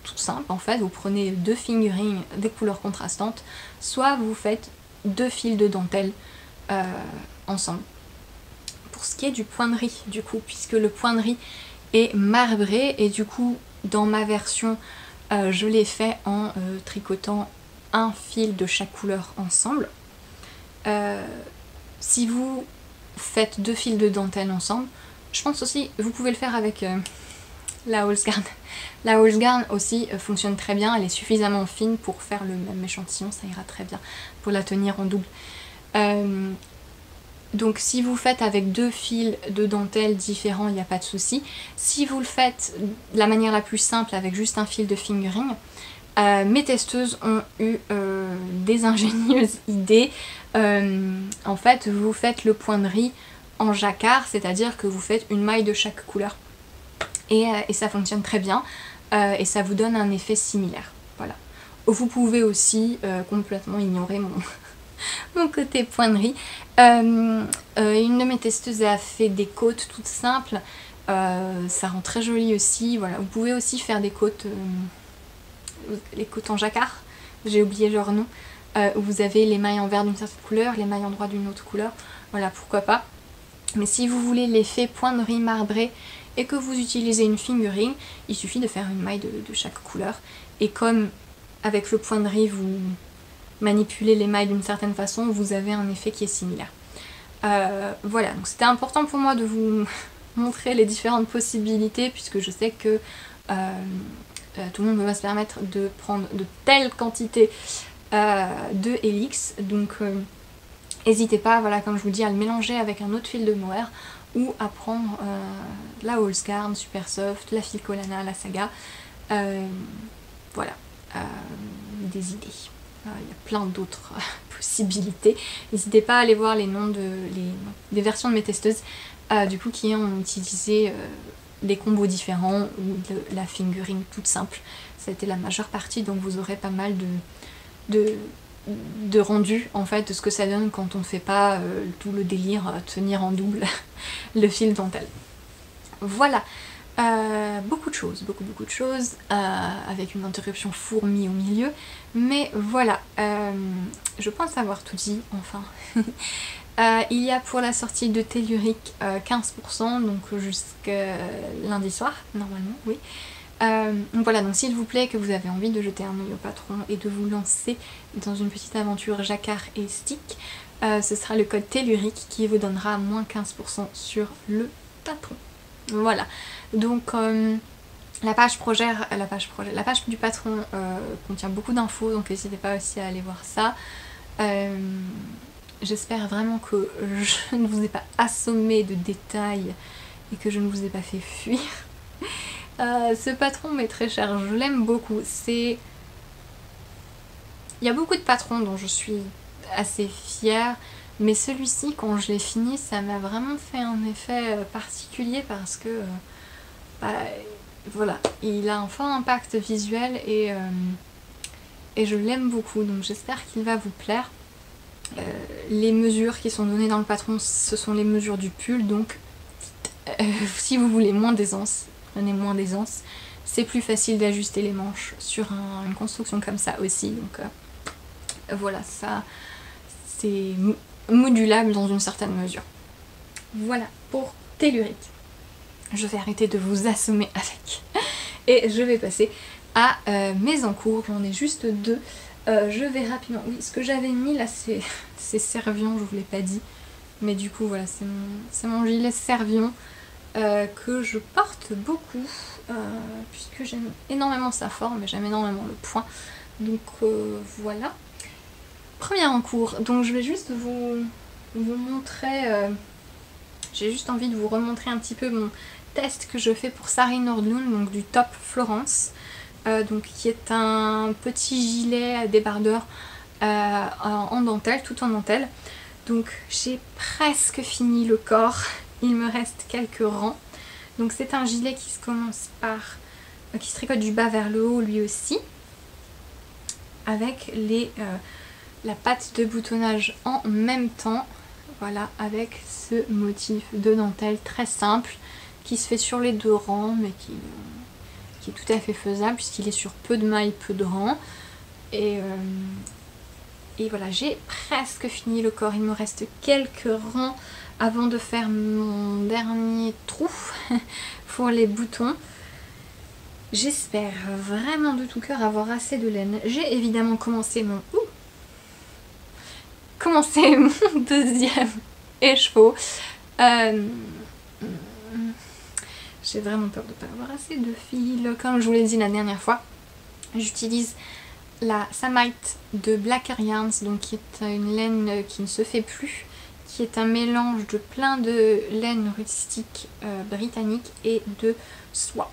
[SPEAKER 1] tout simple, en fait, vous prenez 2 fingerings des couleurs contrastantes, soit vous faites 2 fils de dentelle ensemble. Pour ce qui est du point de riz, du coup, puisque le point de riz est marbré, et du coup dans ma version je l'ai fait en tricotant un fil de chaque couleur ensemble. Si vous faites 2 fils de dentelle ensemble, je pense aussi vous pouvez le faire avec la Halls Garn. La Halls Garn aussi fonctionne très bien, elle est suffisamment fine pour faire le même échantillon, ça ira très bien pour la tenir en double. Donc si vous faites avec 2 fils de dentelle différents, il n'y a pas de souci. Si vous le faites de la manière la plus simple avec juste un fil de fingering, mes testeuses ont eu des ingénieuses idées. En fait, vous faites le point de riz en jacquard, c'est-à-dire que vous faites une maille de chaque couleur. Et ça fonctionne très bien, et ça vous donne un effet similaire. Voilà. Vous pouvez aussi complètement ignorer mon côté point de riz. Une de mes testeuses a fait des côtes toutes simples, ça rend très joli aussi. Voilà. Vous pouvez aussi faire des côtes, les côtes en jacquard, j'ai oublié leur nom, où vous avez les mailles en vert d'une certaine couleur, les mailles en droit d'une autre couleur, voilà, pourquoi pas. Mais si vous voulez l'effet point de riz marbré et que vous utilisez une fingering, il suffit de faire une maille de chaque couleur, et comme avec le point de riz vous manipulez les mailles d'une certaine façon, vous avez un effet qui est similaire. Voilà, donc c'était important pour moi de vous montrer les différentes possibilités, puisque je sais que tout le monde ne va se permettre de prendre de telles quantités de Elix, donc n'hésitez pas, voilà, comme je vous dis, à le mélanger avec un autre fil de mohair, ou à prendre la Halls Garn, Super Soft, la fil Collana, la Saga, voilà, des idées. Il y a plein d'autres possibilités. N'hésitez pas à aller voir les noms des versions de mes testeuses du coup qui ont utilisé des combos différents, ou de la fingering toute simple. Ça a été la majeure partie, donc vous aurez pas mal de rendu en fait de ce que ça donne quand on ne fait pas tout le délire tenir en double le fil dentelle. Voilà. beaucoup de choses, beaucoup de choses, avec une interruption fourmi au milieu, mais voilà, je pense avoir tout dit, enfin. Il y a pour la sortie de Telluric 15%, donc jusqu'à lundi soir, normalement, oui. Donc voilà, donc s'il vous plaît, que vous avez envie de jeter un œil au patron et de vous lancer dans une petite aventure jacquard et stick, ce sera le code Telluric qui vous donnera moins 15% sur le patron. Voilà, donc la page du patron contient beaucoup d'infos, donc n'hésitez pas aussi à aller voir ça. J'espère vraiment que je ne vous ai pas assommé de détails et que je ne vous ai pas fait fuir. Ce patron m'est très cher, je l'aime beaucoup. Il y a beaucoup de patrons dont je suis assez fière, mais celui-ci, quand je l'ai fini, ça m'a vraiment fait un effet particulier parce que voilà, il a un fort impact visuel et je l'aime beaucoup, donc j'espère qu'il va vous plaire. Les mesures qui sont données dans le patron, ce sont les mesures du pull, donc si vous voulez moins d'aisance, prenez moins d'aisance. C'est plus facile d'ajuster les manches sur une construction comme ça aussi, donc voilà, ça c'est modulable dans une certaine mesure. Voilà pour Telluric. Je vais arrêter de vous assommer avec et je vais passer à mes encours. J'en ai juste deux. Je vais rapidement, oui, ce que j'avais mis là c'est Servion, je vous l'ai pas dit, mais du coup voilà, c'est mon gilet Servion que je porte beaucoup puisque j'aime énormément sa forme et j'aime énormément le point, donc voilà. Premier encours, donc je vais juste vous montrer, j'ai juste envie de vous remontrer un petit peu mon test que je fais pour Sari Nordlund, donc du top Florence. Donc qui est un petit gilet à débardeur en dentelle, tout en dentelle. Donc j'ai presque fini le corps, il me reste quelques rangs. Donc c'est un gilet qui se commence par, qui se tricote du bas vers le haut lui aussi, avec la patte de boutonnage en même temps. Voilà, avec ce motif de dentelle très simple qui se fait sur les deux rangs, mais qui est tout à fait faisable puisqu'il est sur peu de mailles, peu de rangs. Et voilà, j'ai presque fini le corps. Il me reste quelques rangs avant de faire mon dernier trou pour les boutons. J'espère vraiment de tout cœur avoir assez de laine. J'ai évidemment commencé mon deuxième écheveau. J'ai vraiment peur de ne pas avoir assez de fil. Comme je vous l'ai dit la dernière fois, j'utilise la Samite de Blacker Yarns, donc qui est une laine qui ne se fait plus, qui est un mélange de plein de laine rustique britannique et de soie.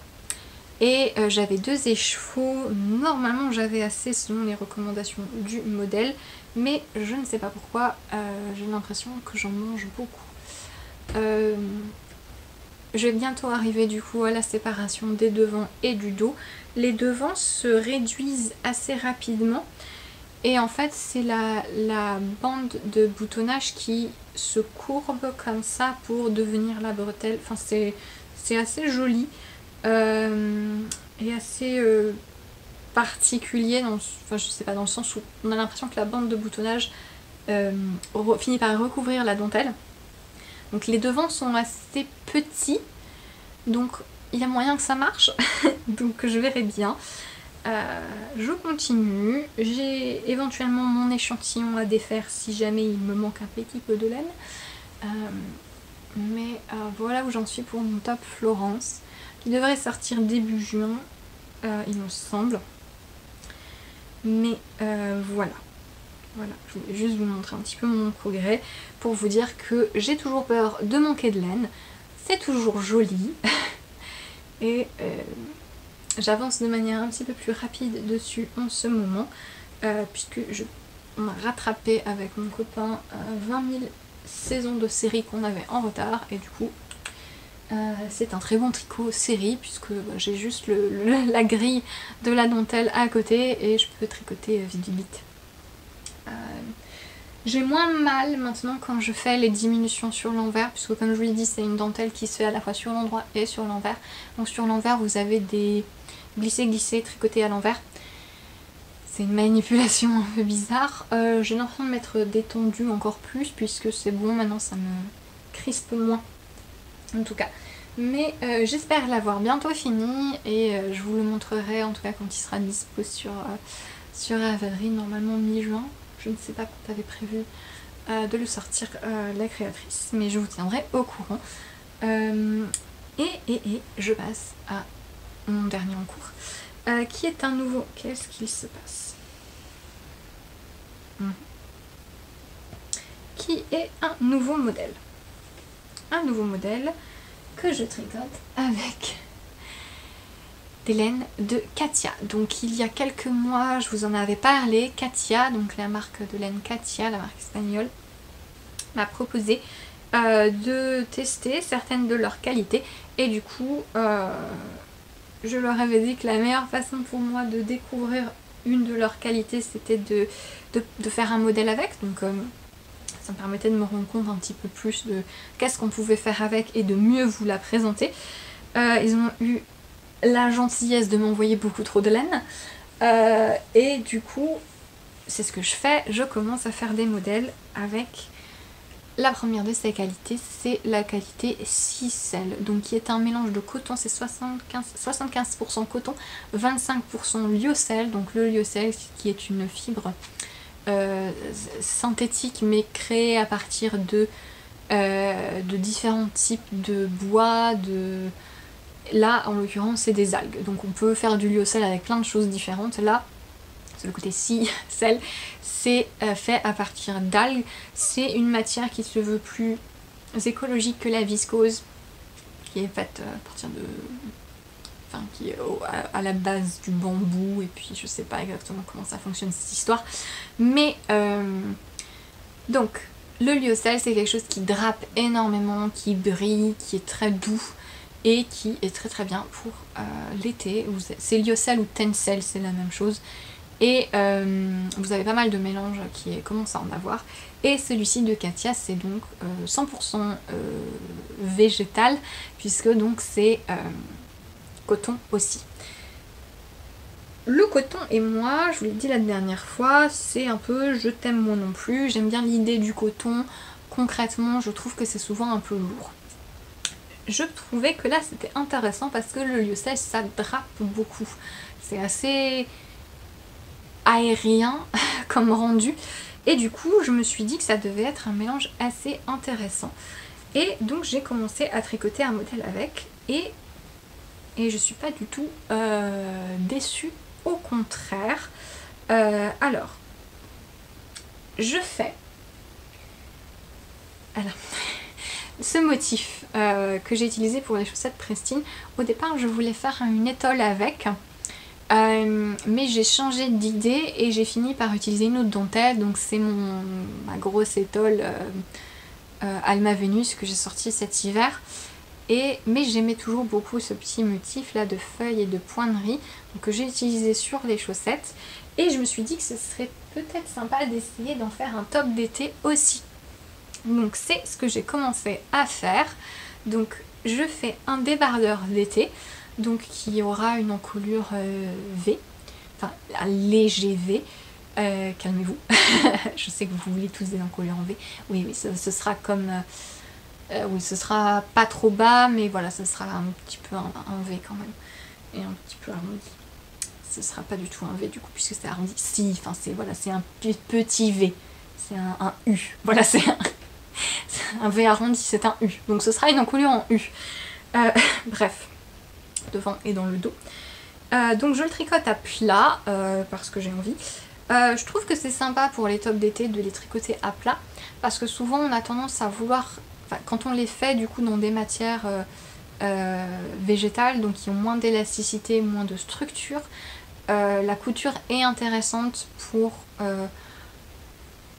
[SPEAKER 1] Et j'avais deux écheveaux, normalement j'avais assez selon les recommandations du modèle, mais je ne sais pas pourquoi, j'ai l'impression que j'en mange beaucoup. Je vais bientôt arriver du coup à la séparation des devants et du dos. Les devants se réduisent assez rapidement et en fait c'est la bande de boutonnage qui se courbe comme ça pour devenir la bretelle. Enfin c'est assez joli et assez particulier, enfin je sais pas, dans le sens où on a l'impression que la bande de boutonnage finit par recouvrir la dentelle. Donc les devants sont assez petits, donc il y a moyen que ça marche, donc je verrai bien. Je continue, j'ai éventuellement mon échantillon à défaire si jamais il me manque un petit peu de laine. Mais voilà où j'en suis pour mon top Florence, qui devrait sortir début juin, il me semble. Mais voilà. Voilà, je voulais juste vous montrer un petit peu mon progrès pour vous dire que j'ai toujours peur de manquer de laine. C'est toujours joli. Et j'avance de manière un petit peu plus rapide dessus en ce moment. Puisque on a rattrapé avec mon copain 20 000 saisons de série qu'on avait en retard. Et du coup, c'est un très bon tricot série puisque j'ai juste la grille de la dentelle à côté et je peux tricoter vite. J'ai moins mal maintenant quand je fais les diminutions sur l'envers, puisque comme je vous l'ai dit, c'est une dentelle qui se fait à la fois sur l'endroit et sur l'envers. Donc sur l'envers, vous avez des glissés tricotés à l'envers. C'est une manipulation un peu bizarre. J'ai l'impression de m'être détendue encore plus, puisque c'est bon, maintenant ça me crispe moins, en tout cas. Mais j'espère l'avoir bientôt fini, et je vous le montrerai en tout cas quand il sera dispo sur Ravelry, normalement mi-juin. Je ne sais pas quand t'avais prévu de le sortir, la créatrice, mais je vous tiendrai au courant. Et je passe à mon dernier en cours, qui est un nouveau... Qu'est-ce qu'il se passe? Qui est un nouveau modèle. Un nouveau modèle que je tricote avec des laines de Katia. Donc il y a quelques mois, je vous en avais parlé, Katia, donc la marque de laine Katia, la marque espagnole, m'a proposé de tester certaines de leurs qualités, et du coup je leur avais dit que la meilleure façon pour moi de découvrir une de leurs qualités, c'était de faire un modèle avec. Donc ça me permettait de me rendre compte un petit peu plus de qu'est-ce qu'on pouvait faire avec et de mieux vous la présenter. Ils ont eu la gentillesse de m'envoyer beaucoup trop de laine, et du coup c'est ce que je fais, je commence à faire des modèles avec la première de ces qualités, c'est la qualité Sicelle, donc qui est un mélange de coton, c'est 75% coton, 25% lyocell, donc le lyocell qui est une fibre synthétique mais créée à partir de différents types de bois, là en l'occurrence c'est des algues, donc on peut faire du lyocell avec plein de choses différentes. Là c'est le côté Sicelle, c'est fait à partir d'algues, c'est une matière qui se veut plus écologique que la viscose, qui est faite à partir de... enfin qui est à la base du bambou, et puis je sais pas exactement comment ça fonctionne cette histoire, mais donc le lyocell c'est quelque chose qui drape énormément, qui brille, qui est très doux et qui est très bien pour l'été. C'est lyocell ou tencel, c'est la même chose. Et vous avez pas mal de mélanges qui commencent à en avoir. Et celui-ci de Katia, c'est donc 100% végétal, puisque donc c'est coton aussi. Le coton et moi, je vous l'ai dit la dernière fois, c'est un peu je t'aime moi non plus. J'aime bien l'idée du coton. Concrètement, je trouve que c'est souvent un peu lourd. Je trouvais que là c'était intéressant parce que le lyocell ça drape beaucoup. C'est assez aérien comme rendu, et du coup je me suis dit que ça devait être un mélange assez intéressant, et donc j'ai commencé à tricoter un modèle avec, et je suis pas du tout déçue, au contraire. Alors je fais ce motif que j'ai utilisé pour les chaussettes Prestine. Au départ je voulais faire une étole avec, mais j'ai changé d'idée et j'ai fini par utiliser une autre dentelle, donc c'est ma grosse étole Alma Venus que j'ai sortie cet hiver. Mais j'aimais toujours beaucoup ce petit motif là de feuilles et de poinneries, donc que j'ai utilisé sur les chaussettes, et je me suis dit que ce serait peut-être sympa d'essayer d'en faire un top d'été aussi. Donc c'est ce que j'ai commencé à faire. Donc je fais un débardeur d'été, donc qui aura une encolure V, enfin un léger V. Calmez-vous, je sais que vous voulez tous des encolures en V. Oui, ce sera comme... oui, ce sera pas trop bas, mais voilà, ce sera un petit peu un V quand même, et un petit peu arrondi. Ce sera pas du tout un V du coup, puisque c'est arrondi. Si, enfin c'est voilà, c'est un petit V, c'est un U. Voilà, c'est un V arrondi, c'est un U. Donc ce sera une encolure en U. Bref, devant et dans le dos. Donc je le tricote à plat parce que j'ai envie. Je trouve que c'est sympa pour les tops d'été de les tricoter à plat, parce que souvent on a tendance à vouloir, enfin, quand on les fait du coup dans des matières végétales, donc qui ont moins d'élasticité, moins de structure, la couture est intéressante pour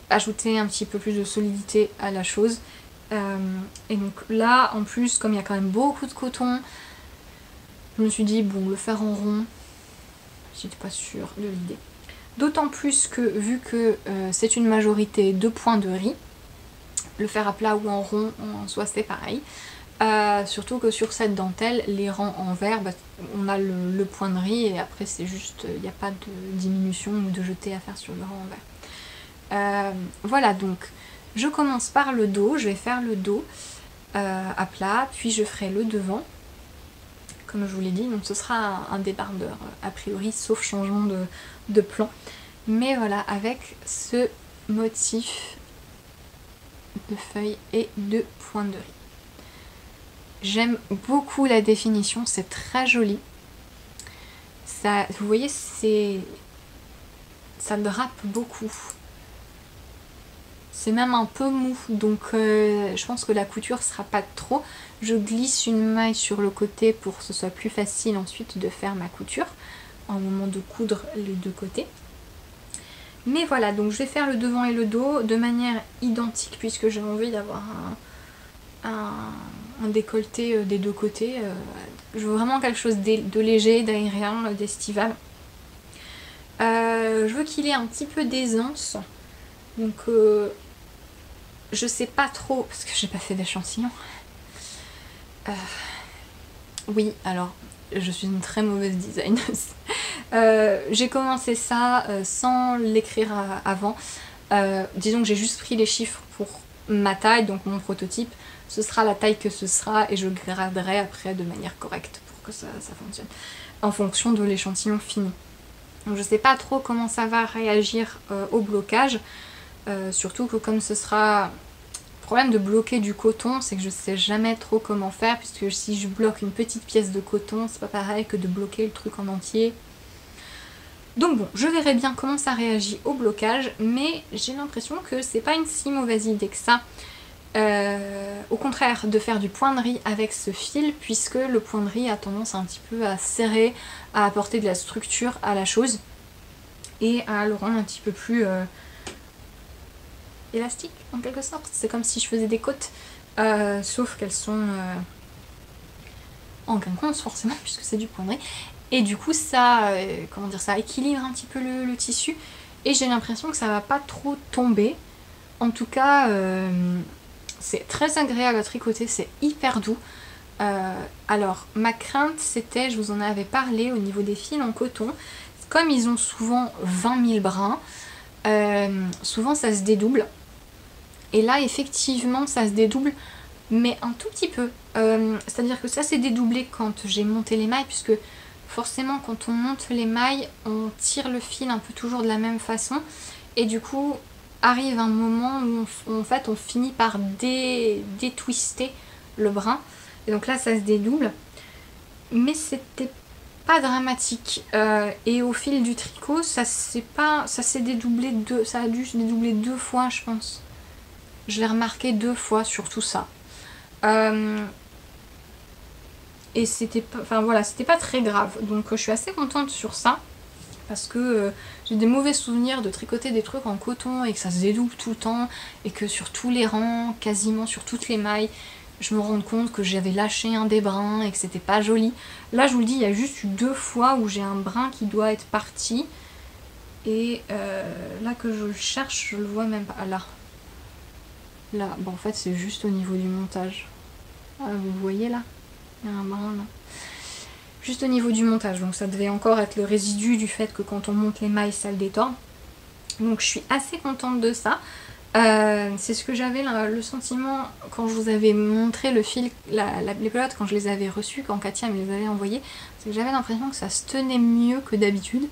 [SPEAKER 1] ajouter un petit peu plus de solidité à la chose. Et donc là en plus, comme il y a quand même beaucoup de coton, je me suis dit bon, le faire en rond, j'étais pas sûre de l'idée. D'autant plus que vu que c'est une majorité de points de riz, le faire à plat ou en rond en soi c'est pareil. Surtout que sur cette dentelle, les rangs en vert, bah, on a le point de riz et après c'est juste, il n'y a pas de diminution ou de jeté à faire sur le rang en vert. Voilà, donc je commence par le dos, je vais faire le dos à plat, puis je ferai le devant, comme je vous l'ai dit, donc ce sera un débardeur a priori, sauf changement de plan. Mais voilà, avec ce motif de feuilles et de points de riz. J'aime beaucoup la définition, c'est très joli. Ça, vous voyez, ça drape beaucoup. C'est même un peu mou, donc je pense que la couture sera pas trop. Je glisse une maille sur le côté pour que ce soit plus facile ensuite de faire ma couture, au moment de coudre les deux côtés. Mais voilà, donc je vais faire le devant et le dos de manière identique puisque j'ai envie d'avoir un décolleté des deux côtés. Je veux vraiment quelque chose de léger, d'aérien, d'estival. Je veux qu'il ait un petit peu d'aisance. Donc je sais pas trop, parce que j'ai pas fait d'échantillon. Oui, alors je suis une très mauvaise designeuse. J'ai commencé ça sans l'écrire avant. Disons que j'ai juste pris les chiffres pour ma taille, donc mon prototype. Ce sera la taille que ce sera et je graderai après de manière correcte pour que ça fonctionne. En fonction de l'échantillon fini. Donc je sais pas trop comment ça va réagir au blocage. Surtout que comme ce sera... Le problème de bloquer du coton, c'est que je sais jamais trop comment faire, puisque si je bloque une petite pièce de coton, c'est pas pareil que de bloquer le truc en entier. Donc bon, je verrai bien comment ça réagit au blocage, mais j'ai l'impression que c'est pas une si mauvaise idée que ça. Au contraire, de faire du point de riz avec ce fil, puisque le point de riz a tendance un petit peu à serrer, à apporter de la structure à la chose, et à le rendre un petit peu plus... élastique en quelque sorte, c'est comme si je faisais des côtes, sauf qu'elles sont en quinconce forcément puisque c'est du point de riz, et du coup ça, comment dire, ça équilibre un petit peu le tissu, et j'ai l'impression que ça va pas trop tomber. En tout cas, c'est très agréable à tricoter, c'est hyper doux. Alors ma crainte c'était, je vous en avais parlé au niveau des fils en coton, comme ils ont souvent 20 000 brins, souvent ça se dédouble. Et là effectivement ça se dédouble, mais un tout petit peu. C'est-à-dire que ça s'est dédoublé quand j'ai monté les mailles, puisque forcément quand on monte les mailles, on tire le fil un peu toujours de la même façon. Et du coup arrive un moment où en fait on finit par détwister le brin. Et donc là ça se dédouble. Mais c'était pas dramatique. Et au fil du tricot, ça s'est dédoublé ça a dû se dédoubler 2 fois je pense. Je l'ai remarqué 2 fois sur tout ça. Et c'était pas, enfin voilà, c'était pas très grave. Donc je suis assez contente sur ça. Parce que j'ai des mauvais souvenirs de tricoter des trucs en coton et que ça se dédouble tout le temps. Et que sur tous les rangs, quasiment sur toutes les mailles, je me rends compte que j'avais lâché un des brins et que c'était pas joli. Là je vous le dis, il y a juste eu 2 fois où j'ai un brin qui doit être parti. Et là que je le cherche, je le vois même pas. Ah, là. Là, bon en fait c'est juste au niveau du montage. Ah, vous voyez là, il y a un brin là. Juste au niveau du montage, donc ça devait encore être le résidu du fait que quand on monte les mailles ça le détord. Donc je suis assez contente de ça. C'est ce que j'avais le sentiment quand je vous avais montré le fil, les pelotes quand je les avais reçues, quand Katia me les avait envoyées. C'est que j'avais l'impression que ça se tenait mieux que d'habitude.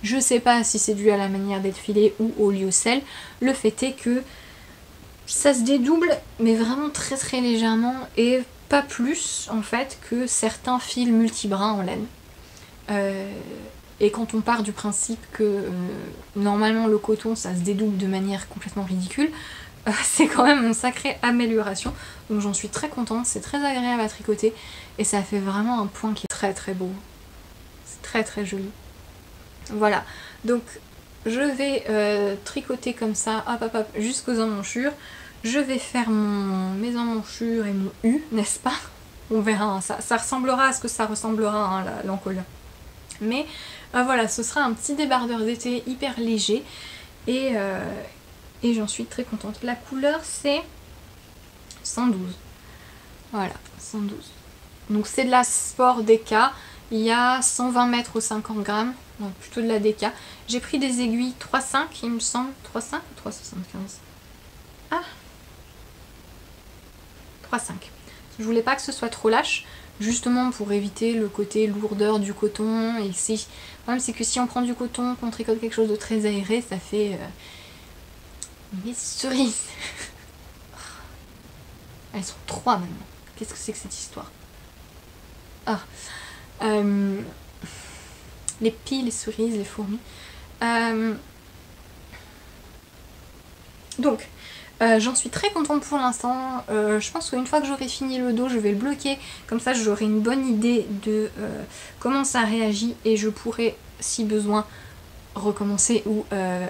[SPEAKER 1] Je sais pas si c'est dû à la manière d'être filé ou au lyocell. Le fait est que ça se dédouble, mais vraiment très très légèrement, et pas plus en fait que certains fils multibrins en laine. Et quand on part du principe que normalement le coton ça se dédouble de manière complètement ridicule, c'est quand même une sacrée amélioration. Donc j'en suis très contente, c'est très agréable à tricoter, et ça fait vraiment un point qui est très très beau. C'est très très joli. Voilà, donc je vais tricoter comme ça, hop hop hop, jusqu'aux emmanchures. Je vais faire mes emmanchures et mon U, n'est-ce pas? On verra, hein, ça ressemblera à ce que ça ressemblera, hein, l'encolure. Mais voilà, ce sera un petit débardeur d'été hyper léger et j'en suis très contente. La couleur c'est 112. Voilà, 112. Donc c'est de la Sport DK. Il y a 120 mètres ou 50 grammes. Non, plutôt de la DK. J'ai pris des aiguilles 3,5 il me semble. 3,5 ou 3,75. Ah 3,5. Je voulais pas que ce soit trop lâche. Justement pour éviter le côté lourdeur du coton. Et si, le problème c'est que si on prend du coton, qu'on tricote quelque chose de très aéré, ça fait des cerises. Elles sont 3 maintenant. Qu'est-ce que c'est que cette histoire? Ah, les pies, les cerises, les fourmis. Donc, j'en suis très contente pour l'instant. Je pense qu'une fois que j'aurai fini le dos, je vais le bloquer. Comme ça, j'aurai une bonne idée de comment ça réagit et je pourrai, si besoin, recommencer ou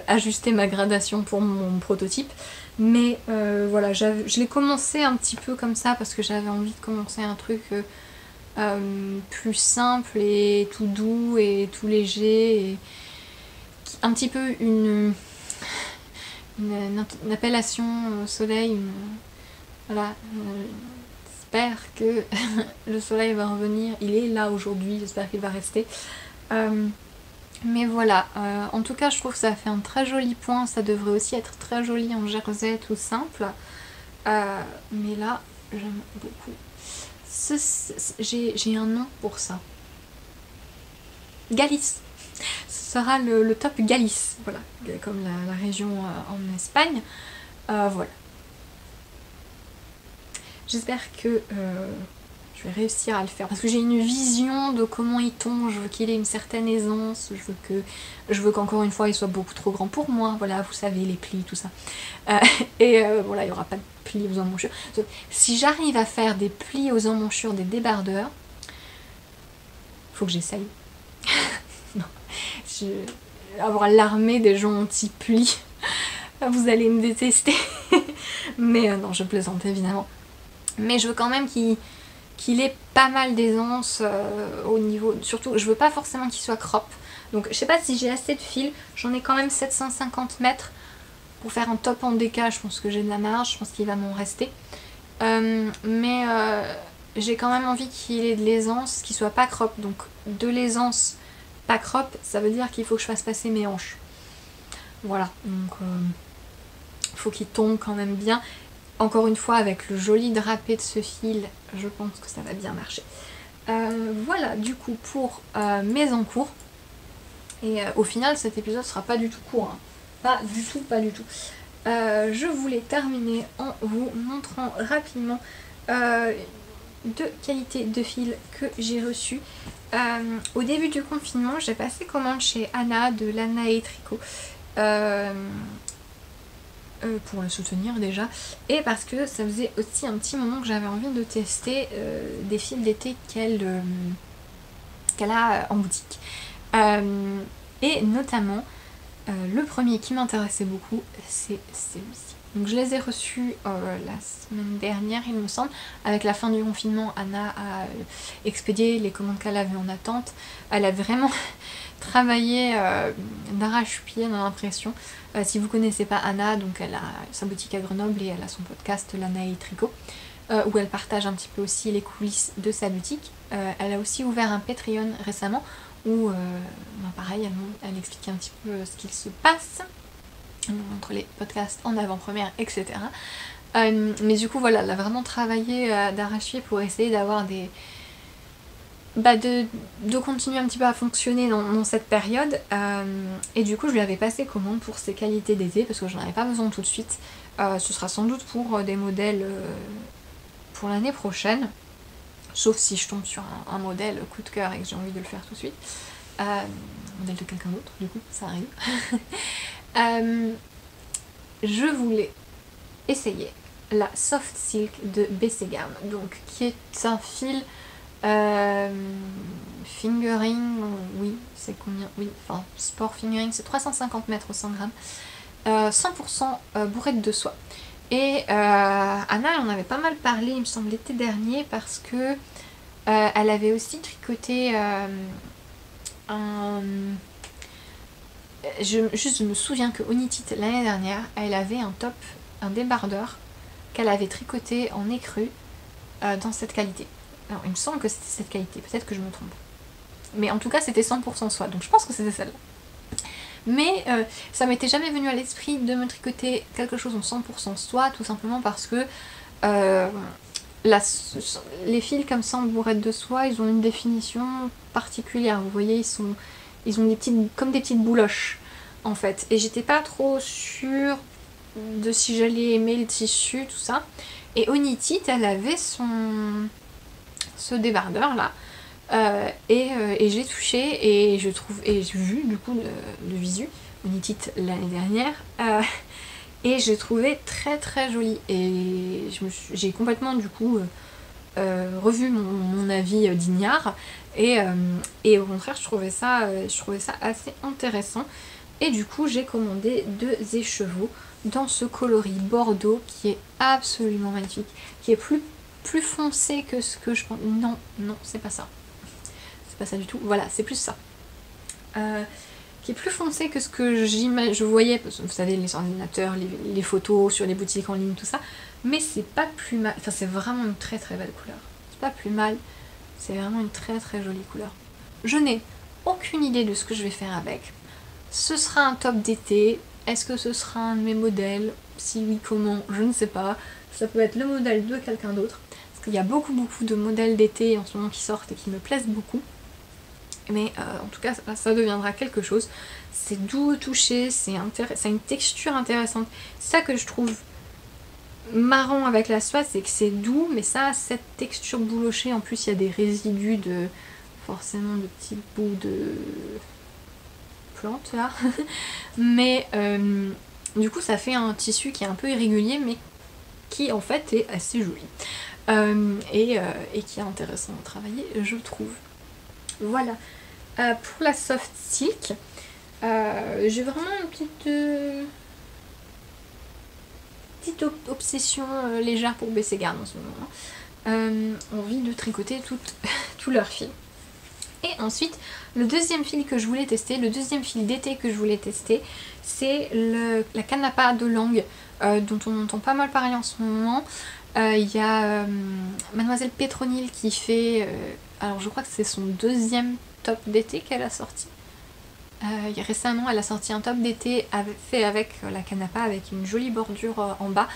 [SPEAKER 1] ajuster ma gradation pour mon prototype. Mais voilà, je l'ai commencé un petit peu comme ça parce que j'avais envie de commencer un truc plus simple et tout doux et tout léger. Et un petit peu une appellation au soleil. Voilà, j'espère que le soleil va revenir. Il est là aujourd'hui, j'espère qu'il va rester. Mais voilà, en tout cas je trouve que ça fait un très joli point, ça devrait aussi être très joli en jersey tout simple. Mais là, j'aime beaucoup. J'ai un nom pour ça. Galice. Ce sera le top Galice, voilà, comme la région en Espagne. Voilà. J'espère que je vais réussir à le faire parce que j'ai une vision de comment il tombe. Je veux qu'il ait une certaine aisance, je veux qu'encore une fois il soit beaucoup trop grand pour moi, voilà, vous savez, les plis, tout ça. Voilà, il n'y aura pas de plis aux emmanchures. Si j'arrive à faire des plis aux emmanchures des débardeurs, faut que j'essaye. Non, avoir l'armée des gens anti-plis, vous allez me détester. Mais non, je plaisante évidemment. Mais je veux quand même qu'il ait pas mal d'aisance au niveau... Surtout, je veux pas forcément qu'il soit crop. Donc je sais pas si j'ai assez de fil. J'en ai quand même 750 mètres pour faire un top en DK. Je pense que j'ai de la marge. Je pense qu'il va m'en rester. Mais j'ai quand même envie qu'il ait de l'aisance, qu'il soit pas crop. Donc de l'aisance pas crop, ça veut dire qu'il faut que je fasse passer mes hanches. Voilà. Donc il faut qu'il tombe quand même bien. Encore une fois, avec le joli drapé de ce fil, je pense que ça va bien marcher. Voilà, du coup, pour mes encours. Et au final, cet épisode sera pas du tout court. Hein. Pas du tout, pas du tout. Je voulais terminer en vous montrant rapidement deux qualités de fil que j'ai reçues. Au début du confinement, j'ai passé commande chez Anna de l'Anna et Tricot. Pour le soutenir déjà, et parce que ça faisait aussi un petit moment que j'avais envie de tester des fils d'été qu'elle a en boutique. Et notamment, le premier qui m'intéressait beaucoup, c'est celui-ci. Donc je les ai reçus la semaine dernière, il me semble. Avec la fin du confinement, Anna a expédié les commandes qu'elle avait en attente. Elle a vraiment travaillé d'arrache-pied, dans l'impression. Si vous connaissez pas Anna, donc elle a sa boutique à Grenoble et elle a son podcast L'Anna et Tricot, où elle partage un petit peu aussi les coulisses de sa boutique. Elle a aussi ouvert un Patreon récemment où pareil, elle explique un petit peu ce qu'il se passe entre les podcasts en avant-première, etc. Mais du coup voilà, elle a vraiment travaillé d'arrache-pied pour essayer d'avoir des... de continuer un petit peu à fonctionner dans cette période. Et du coup je lui avais passé commande pour ses qualités d'été parce que j'en avais pas besoin tout de suite. Ce sera sans doute pour des modèles pour l'année prochaine, sauf si je tombe sur un modèle coup de cœur et que j'ai envie de le faire tout de suite. Modèle de quelqu'un d'autre, du coup ça arrive. Je voulais essayer la Soft Silk de BC Garn, donc qui est un fil fingering, oui, c'est combien? Oui, enfin, sport fingering, c'est 350 mètres au 100 grammes, 100% bourrette de soie. Et Anna, elle en avait pas mal parlé, il me semble, l'été dernier, parce que elle avait aussi tricoté Je me souviens que Onitite l'année dernière, elle avait un top, un débardeur qu'elle avait tricoté en écru dans cette qualité. Alors il me semble que c'était cette qualité, peut-être que je me trompe. Mais en tout cas c'était 100% soie, donc je pense que c'était celle-là. Mais ça m'était jamais venu à l'esprit de me tricoter quelque chose en 100% soie, tout simplement parce que les fils comme ça en bourrette de soie, ils ont une définition particulière, vous voyez, ils ont comme des petites bouloches en fait. Et j'étais pas trop sûre de si j'allais aimer le tissu, tout ça. Et Onitite, elle avait ce débardeur là. Et j'ai touché et j'ai vu du coup le visu Onitite l'année dernière et j'ai trouvé très très joli et j'ai complètement du coup revu mon avis d'ignare et au contraire je trouvais ça assez intéressant et du coup j'ai commandé 2 écheveaux dans ce coloris bordeaux qui est absolument magnifique, qui est plus foncé que ce que je pense. Non, c'est pas ça. C'est pas ça du tout. Voilà, c'est plus ça. Qui est plus foncé que ce que je voyais, parce que vous savez, les ordinateurs, les photos sur les boutiques en ligne, tout ça. Mais c'est pas plus mal. Enfin, c'est vraiment une très très belle couleur. C'est pas plus mal. C'est vraiment une très très jolie couleur. Je n'ai aucune idée de ce que je vais faire avec. Ce sera un top d'été. Est-ce que ce sera un de mes modèles? Si oui, comment? Je ne sais pas. Ça peut être le modèle de quelqu'un d'autre. Parce qu'il y a beaucoup de modèles d'été en ce moment qui sortent et qui me plaisent beaucoup. Mais en tout cas, ça deviendra quelque chose. C'est doux au toucher, ça a une texture intéressante. C'est ça que je trouve marrant avec la soie, c'est que c'est doux, mais ça a cette texture boulochée. En plus, il y a des résidus forcément de petits bouts de plantes là. Mais du coup, ça fait un tissu qui est un peu irrégulier, mais qui en fait est assez joli. Et qui est intéressant à travailler, je trouve. Voilà. Pour la soft silk, j'ai vraiment une petite obsession légère pour baisser garde en ce moment. Envie de tricoter tout leur fil. Et ensuite, le deuxième fil que je voulais tester, le deuxième fil d'été que je voulais tester, c'est la Canapa de Langue, dont on entend pas mal parler en ce moment. Il y a Mademoiselle Pétronille qui fait, alors je crois que c'est son deuxième top d'été qu'elle a sorti. Récemment elle a sorti un top d'été fait avec la Canapa, avec une jolie bordure en bas.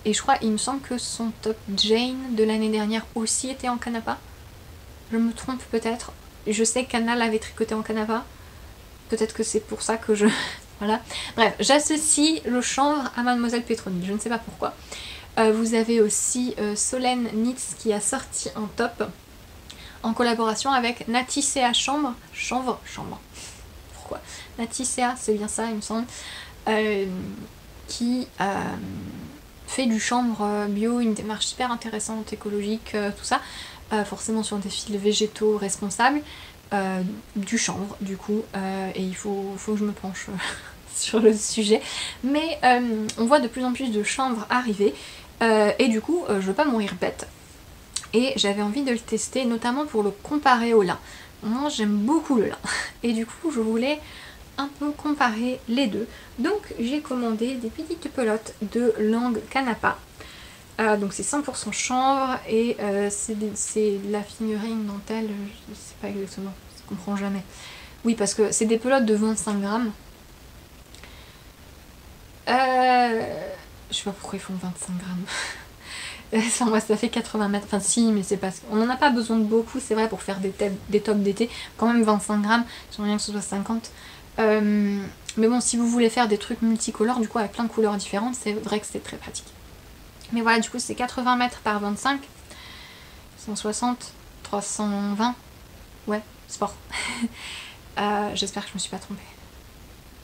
[SPEAKER 1] Et je crois, il me semble que son top Jane de l'année dernière aussi était en Canapa. Je me trompe peut-être. Je sais qu'Anna l'avait tricoté en Canapa. Peut-être que c'est pour ça que je... Voilà. Bref, j'associe le chanvre à Mademoiselle Pétronille, je ne sais pas pourquoi. Vous avez aussi Solène Nitz qui a sorti un top en collaboration avec Naticea Chanvre. Pourquoi Naticea, c'est bien ça, il me semble. Qui fait du chanvre bio, une démarche super intéressante, écologique, tout ça. Forcément sur des fils végétaux responsables. Du chanvre, du coup. Et il faut que je me penche sur le sujet. Mais on voit de plus en plus de chanvre arriver. Et du coup, je veux pas mourir bête. Et j'avais envie de le tester, notamment pour le comparer au lin. Moi, j'aime beaucoup le lin. Et du coup, je voulais un peu comparer les deux. Donc, j'ai commandé des petites pelotes de Langue Canapa. Donc, c'est 100% chanvre et c'est de la figurine dentelle. Je sais pas exactement, je comprends jamais. Oui, parce que c'est des pelotes de 25 grammes. Je sais pas pourquoi ils font 25 grammes. Enfin, moi, ça fait 80 mètres. Enfin, si, mais c'est parce qu'on n'en a pas besoin de beaucoup, c'est vrai, pour faire des tops d'été. Quand même 25 grammes, j'aimerais bien que ce soit 50. Mais bon, si vous voulez faire des trucs multicolores, du coup, avec plein de couleurs différentes, c'est vrai que c'est très pratique. Mais voilà, du coup, c'est 80 mètres par 25. 160, 320. Ouais, sport. J'espère que je me suis pas trompée.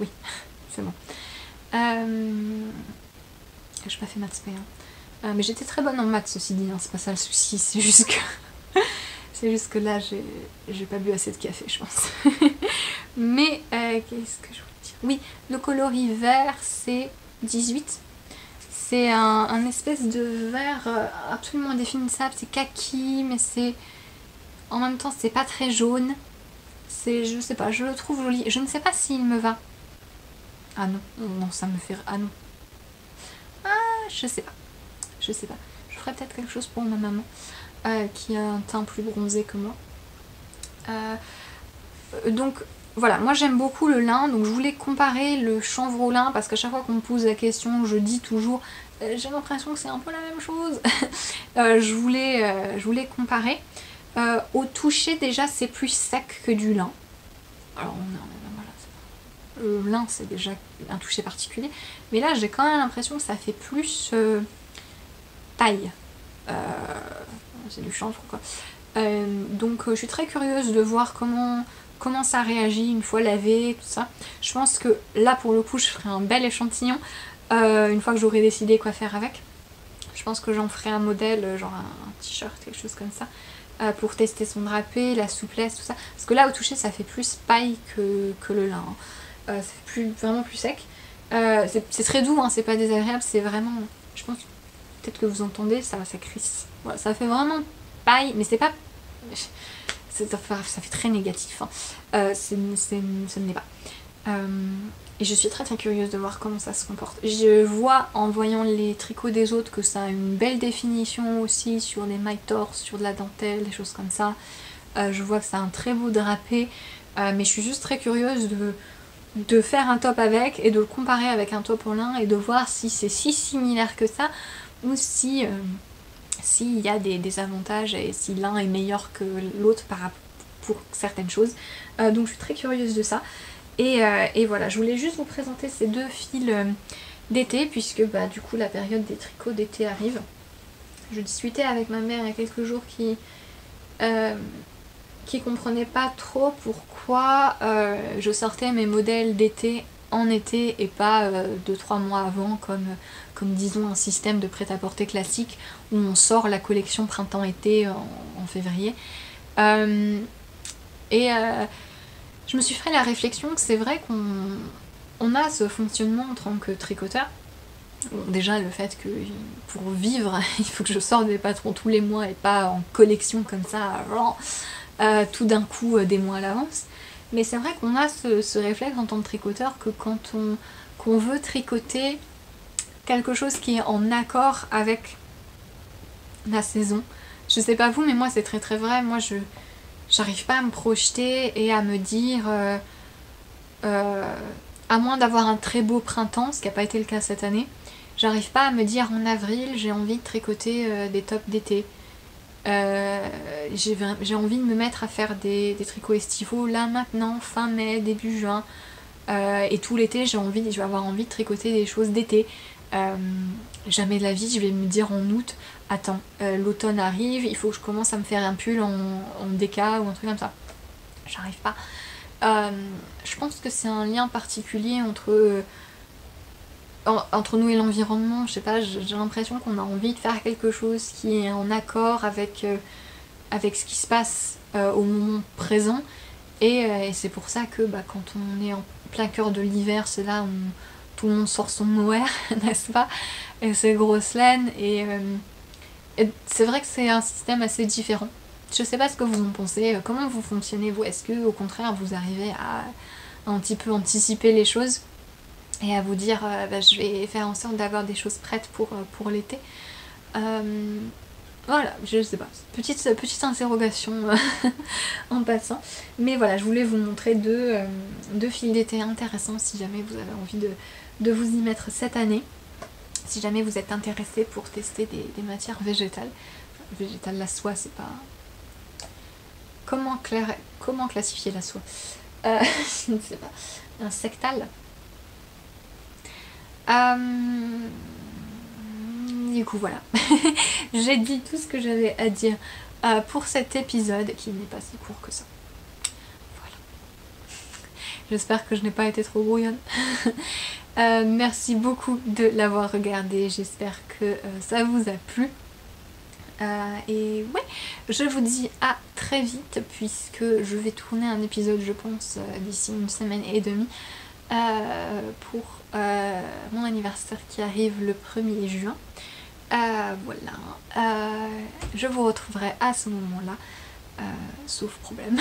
[SPEAKER 1] Oui, c'est bon. J'ai pas fait maths spé, hein. Mais j'étais très bonne en maths, ceci dit, hein, c'est pas ça le souci, c'est juste que là j'ai pas bu assez de café, je pense. Mais qu'est-ce que je voulais dire? Oui, le coloris vert c'est 18. C'est un espèce de vert absolument indéfinissable, c'est kaki, mais c'est en même temps c'est pas très jaune. je sais pas, je le trouve joli. Je ne sais pas s'il me va. Ah non, non, ça me fait... Ah non. Ah, je sais pas. Je sais pas. Je ferais peut-être quelque chose pour ma maman, qui a un teint plus bronzé que moi. Donc voilà, moi j'aime beaucoup le lin, donc je voulais comparer le chanvre au lin, parce qu'à chaque fois qu'on me pose la question, je dis toujours j'ai l'impression que c'est un peu la même chose. Je voulais comparer. Au toucher déjà c'est plus sec que du lin. Alors voilà, le lin c'est déjà un toucher particulier, mais là j'ai quand même l'impression que ça fait plus taille. C'est du chanvre quoi. Donc je suis très curieuse de voir comment ça réagit une fois lavé, tout ça. Je pense que là pour le coup je ferai un bel échantillon une fois que j'aurai décidé quoi faire avec. Je pense que j'en ferai un modèle, genre un t-shirt, quelque chose comme ça, pour tester son drapé, la souplesse, tout ça. Parce que là au toucher ça fait plus paille que le lin. Ça fait vraiment plus sec. C'est très doux, hein, c'est pas désagréable, c'est vraiment... Je pense, peut-être que vous entendez, ça crisse. Voilà, ça fait vraiment paille, mais c'est pas... Ça fait très négatif, hein. Ce ne l'est pas. Et je suis très très curieuse de voir comment ça se comporte. Je vois en voyant les tricots des autres que ça a une belle définition aussi sur les mailles torse, sur de la dentelle, des choses comme ça. Je vois que c'est un très beau drapé, mais je suis juste très curieuse de faire un top avec et de le comparer avec un top en lin et de voir si c'est si similaire que ça ou si s'il y a des avantages et si l'un est meilleur que l'autre pour certaines choses. Donc je suis très curieuse de ça. Et voilà, je voulais juste vous présenter ces deux fils d'été puisque bah, du coup la période des tricots d'été arrive. Je discutais avec ma mère il y a quelques jours qui comprenait pas trop pourquoi je sortais mes modèles d'été en été et pas 2-3 mois avant comme disons un système de prêt-à-porter classique où on sort la collection printemps-été en février. Je me suis fait la réflexion que c'est vrai qu'on a ce fonctionnement en tant que tricoteur. Bon, déjà le fait que pour vivre il faut que je sorte des patrons tous les mois et pas en collection comme ça tout d'un coup des mois à l'avance. Mais c'est vrai qu'on a ce réflexe en tant que tricoteur que quand qu'on veut tricoter quelque chose qui est en accord avec la saison. Je sais pas vous, mais moi c'est très très vrai. Moi j'arrive pas à me projeter et à me dire à moins d'avoir un très beau printemps, ce qui n'a pas été le cas cette année, j'arrive pas à me dire en avril j'ai envie de tricoter des tops d'été. J'ai envie de me mettre à faire des tricots estivaux là maintenant, fin mai, début juin, et tout l'été je vais avoir envie de tricoter des choses d'été. Jamais de la vie je vais me dire en août attends, l'automne arrive, il faut que je commence à me faire un pull en déca ou un truc comme ça. J'arrive pas. Je pense que c'est un lien particulier entre nous et l'environnement. Je sais pas, j'ai l'impression qu'on a envie de faire quelque chose qui est en accord avec ce qui se passe au moment présent. Et c'est pour ça que bah, quand on est en plein cœur de l'hiver, c'est là où tout le monde sort son mohair, n'est-ce pas? Et ses grosses laines. Et c'est vrai que c'est un système assez différent. Je sais pas ce que vous en pensez, comment vous fonctionnez vous, est-ce que au contraire vous arrivez à un petit peu anticiper les choses et à vous dire bah, je vais faire en sorte d'avoir des choses prêtes pour l'été. Voilà, je sais pas, petite interrogation en passant. Mais voilà, je voulais vous montrer deux fils d'été intéressants si jamais vous avez envie de vous y mettre cette année. Si jamais vous êtes intéressé pour tester des matières végétales. Végétale, la soie, c'est pas... Comment classifier la soie je ne sais pas. Insectale. Du coup, voilà. J'ai dit tout ce que j'avais à dire pour cet épisode, qui n'est pas si court que ça. Voilà. J'espère que je n'ai pas été trop brouillonne. Merci beaucoup de l'avoir regardé. J'espère que ça vous a plu. Et ouais, je vous dis à très vite puisque je vais tourner un épisode je pense d'ici une semaine et demie pour mon anniversaire qui arrive le 1er juin. Voilà, je vous retrouverai à ce moment-là. sauf problème.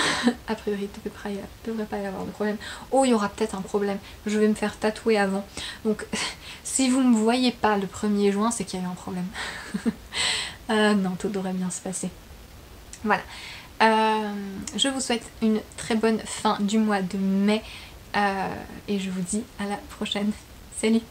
[SPEAKER 1] A priori, il ne devrait pas y avoir de problème. Oh, il y aura peut-être un problème. Je vais me faire tatouer avant. Donc, si vous ne me voyez pas le 1er juin, c'est qu'il y a eu un problème. Non, tout devrait bien se passer. Voilà. Je vous souhaite une très bonne fin du mois de mai. Et je vous dis à la prochaine. Salut!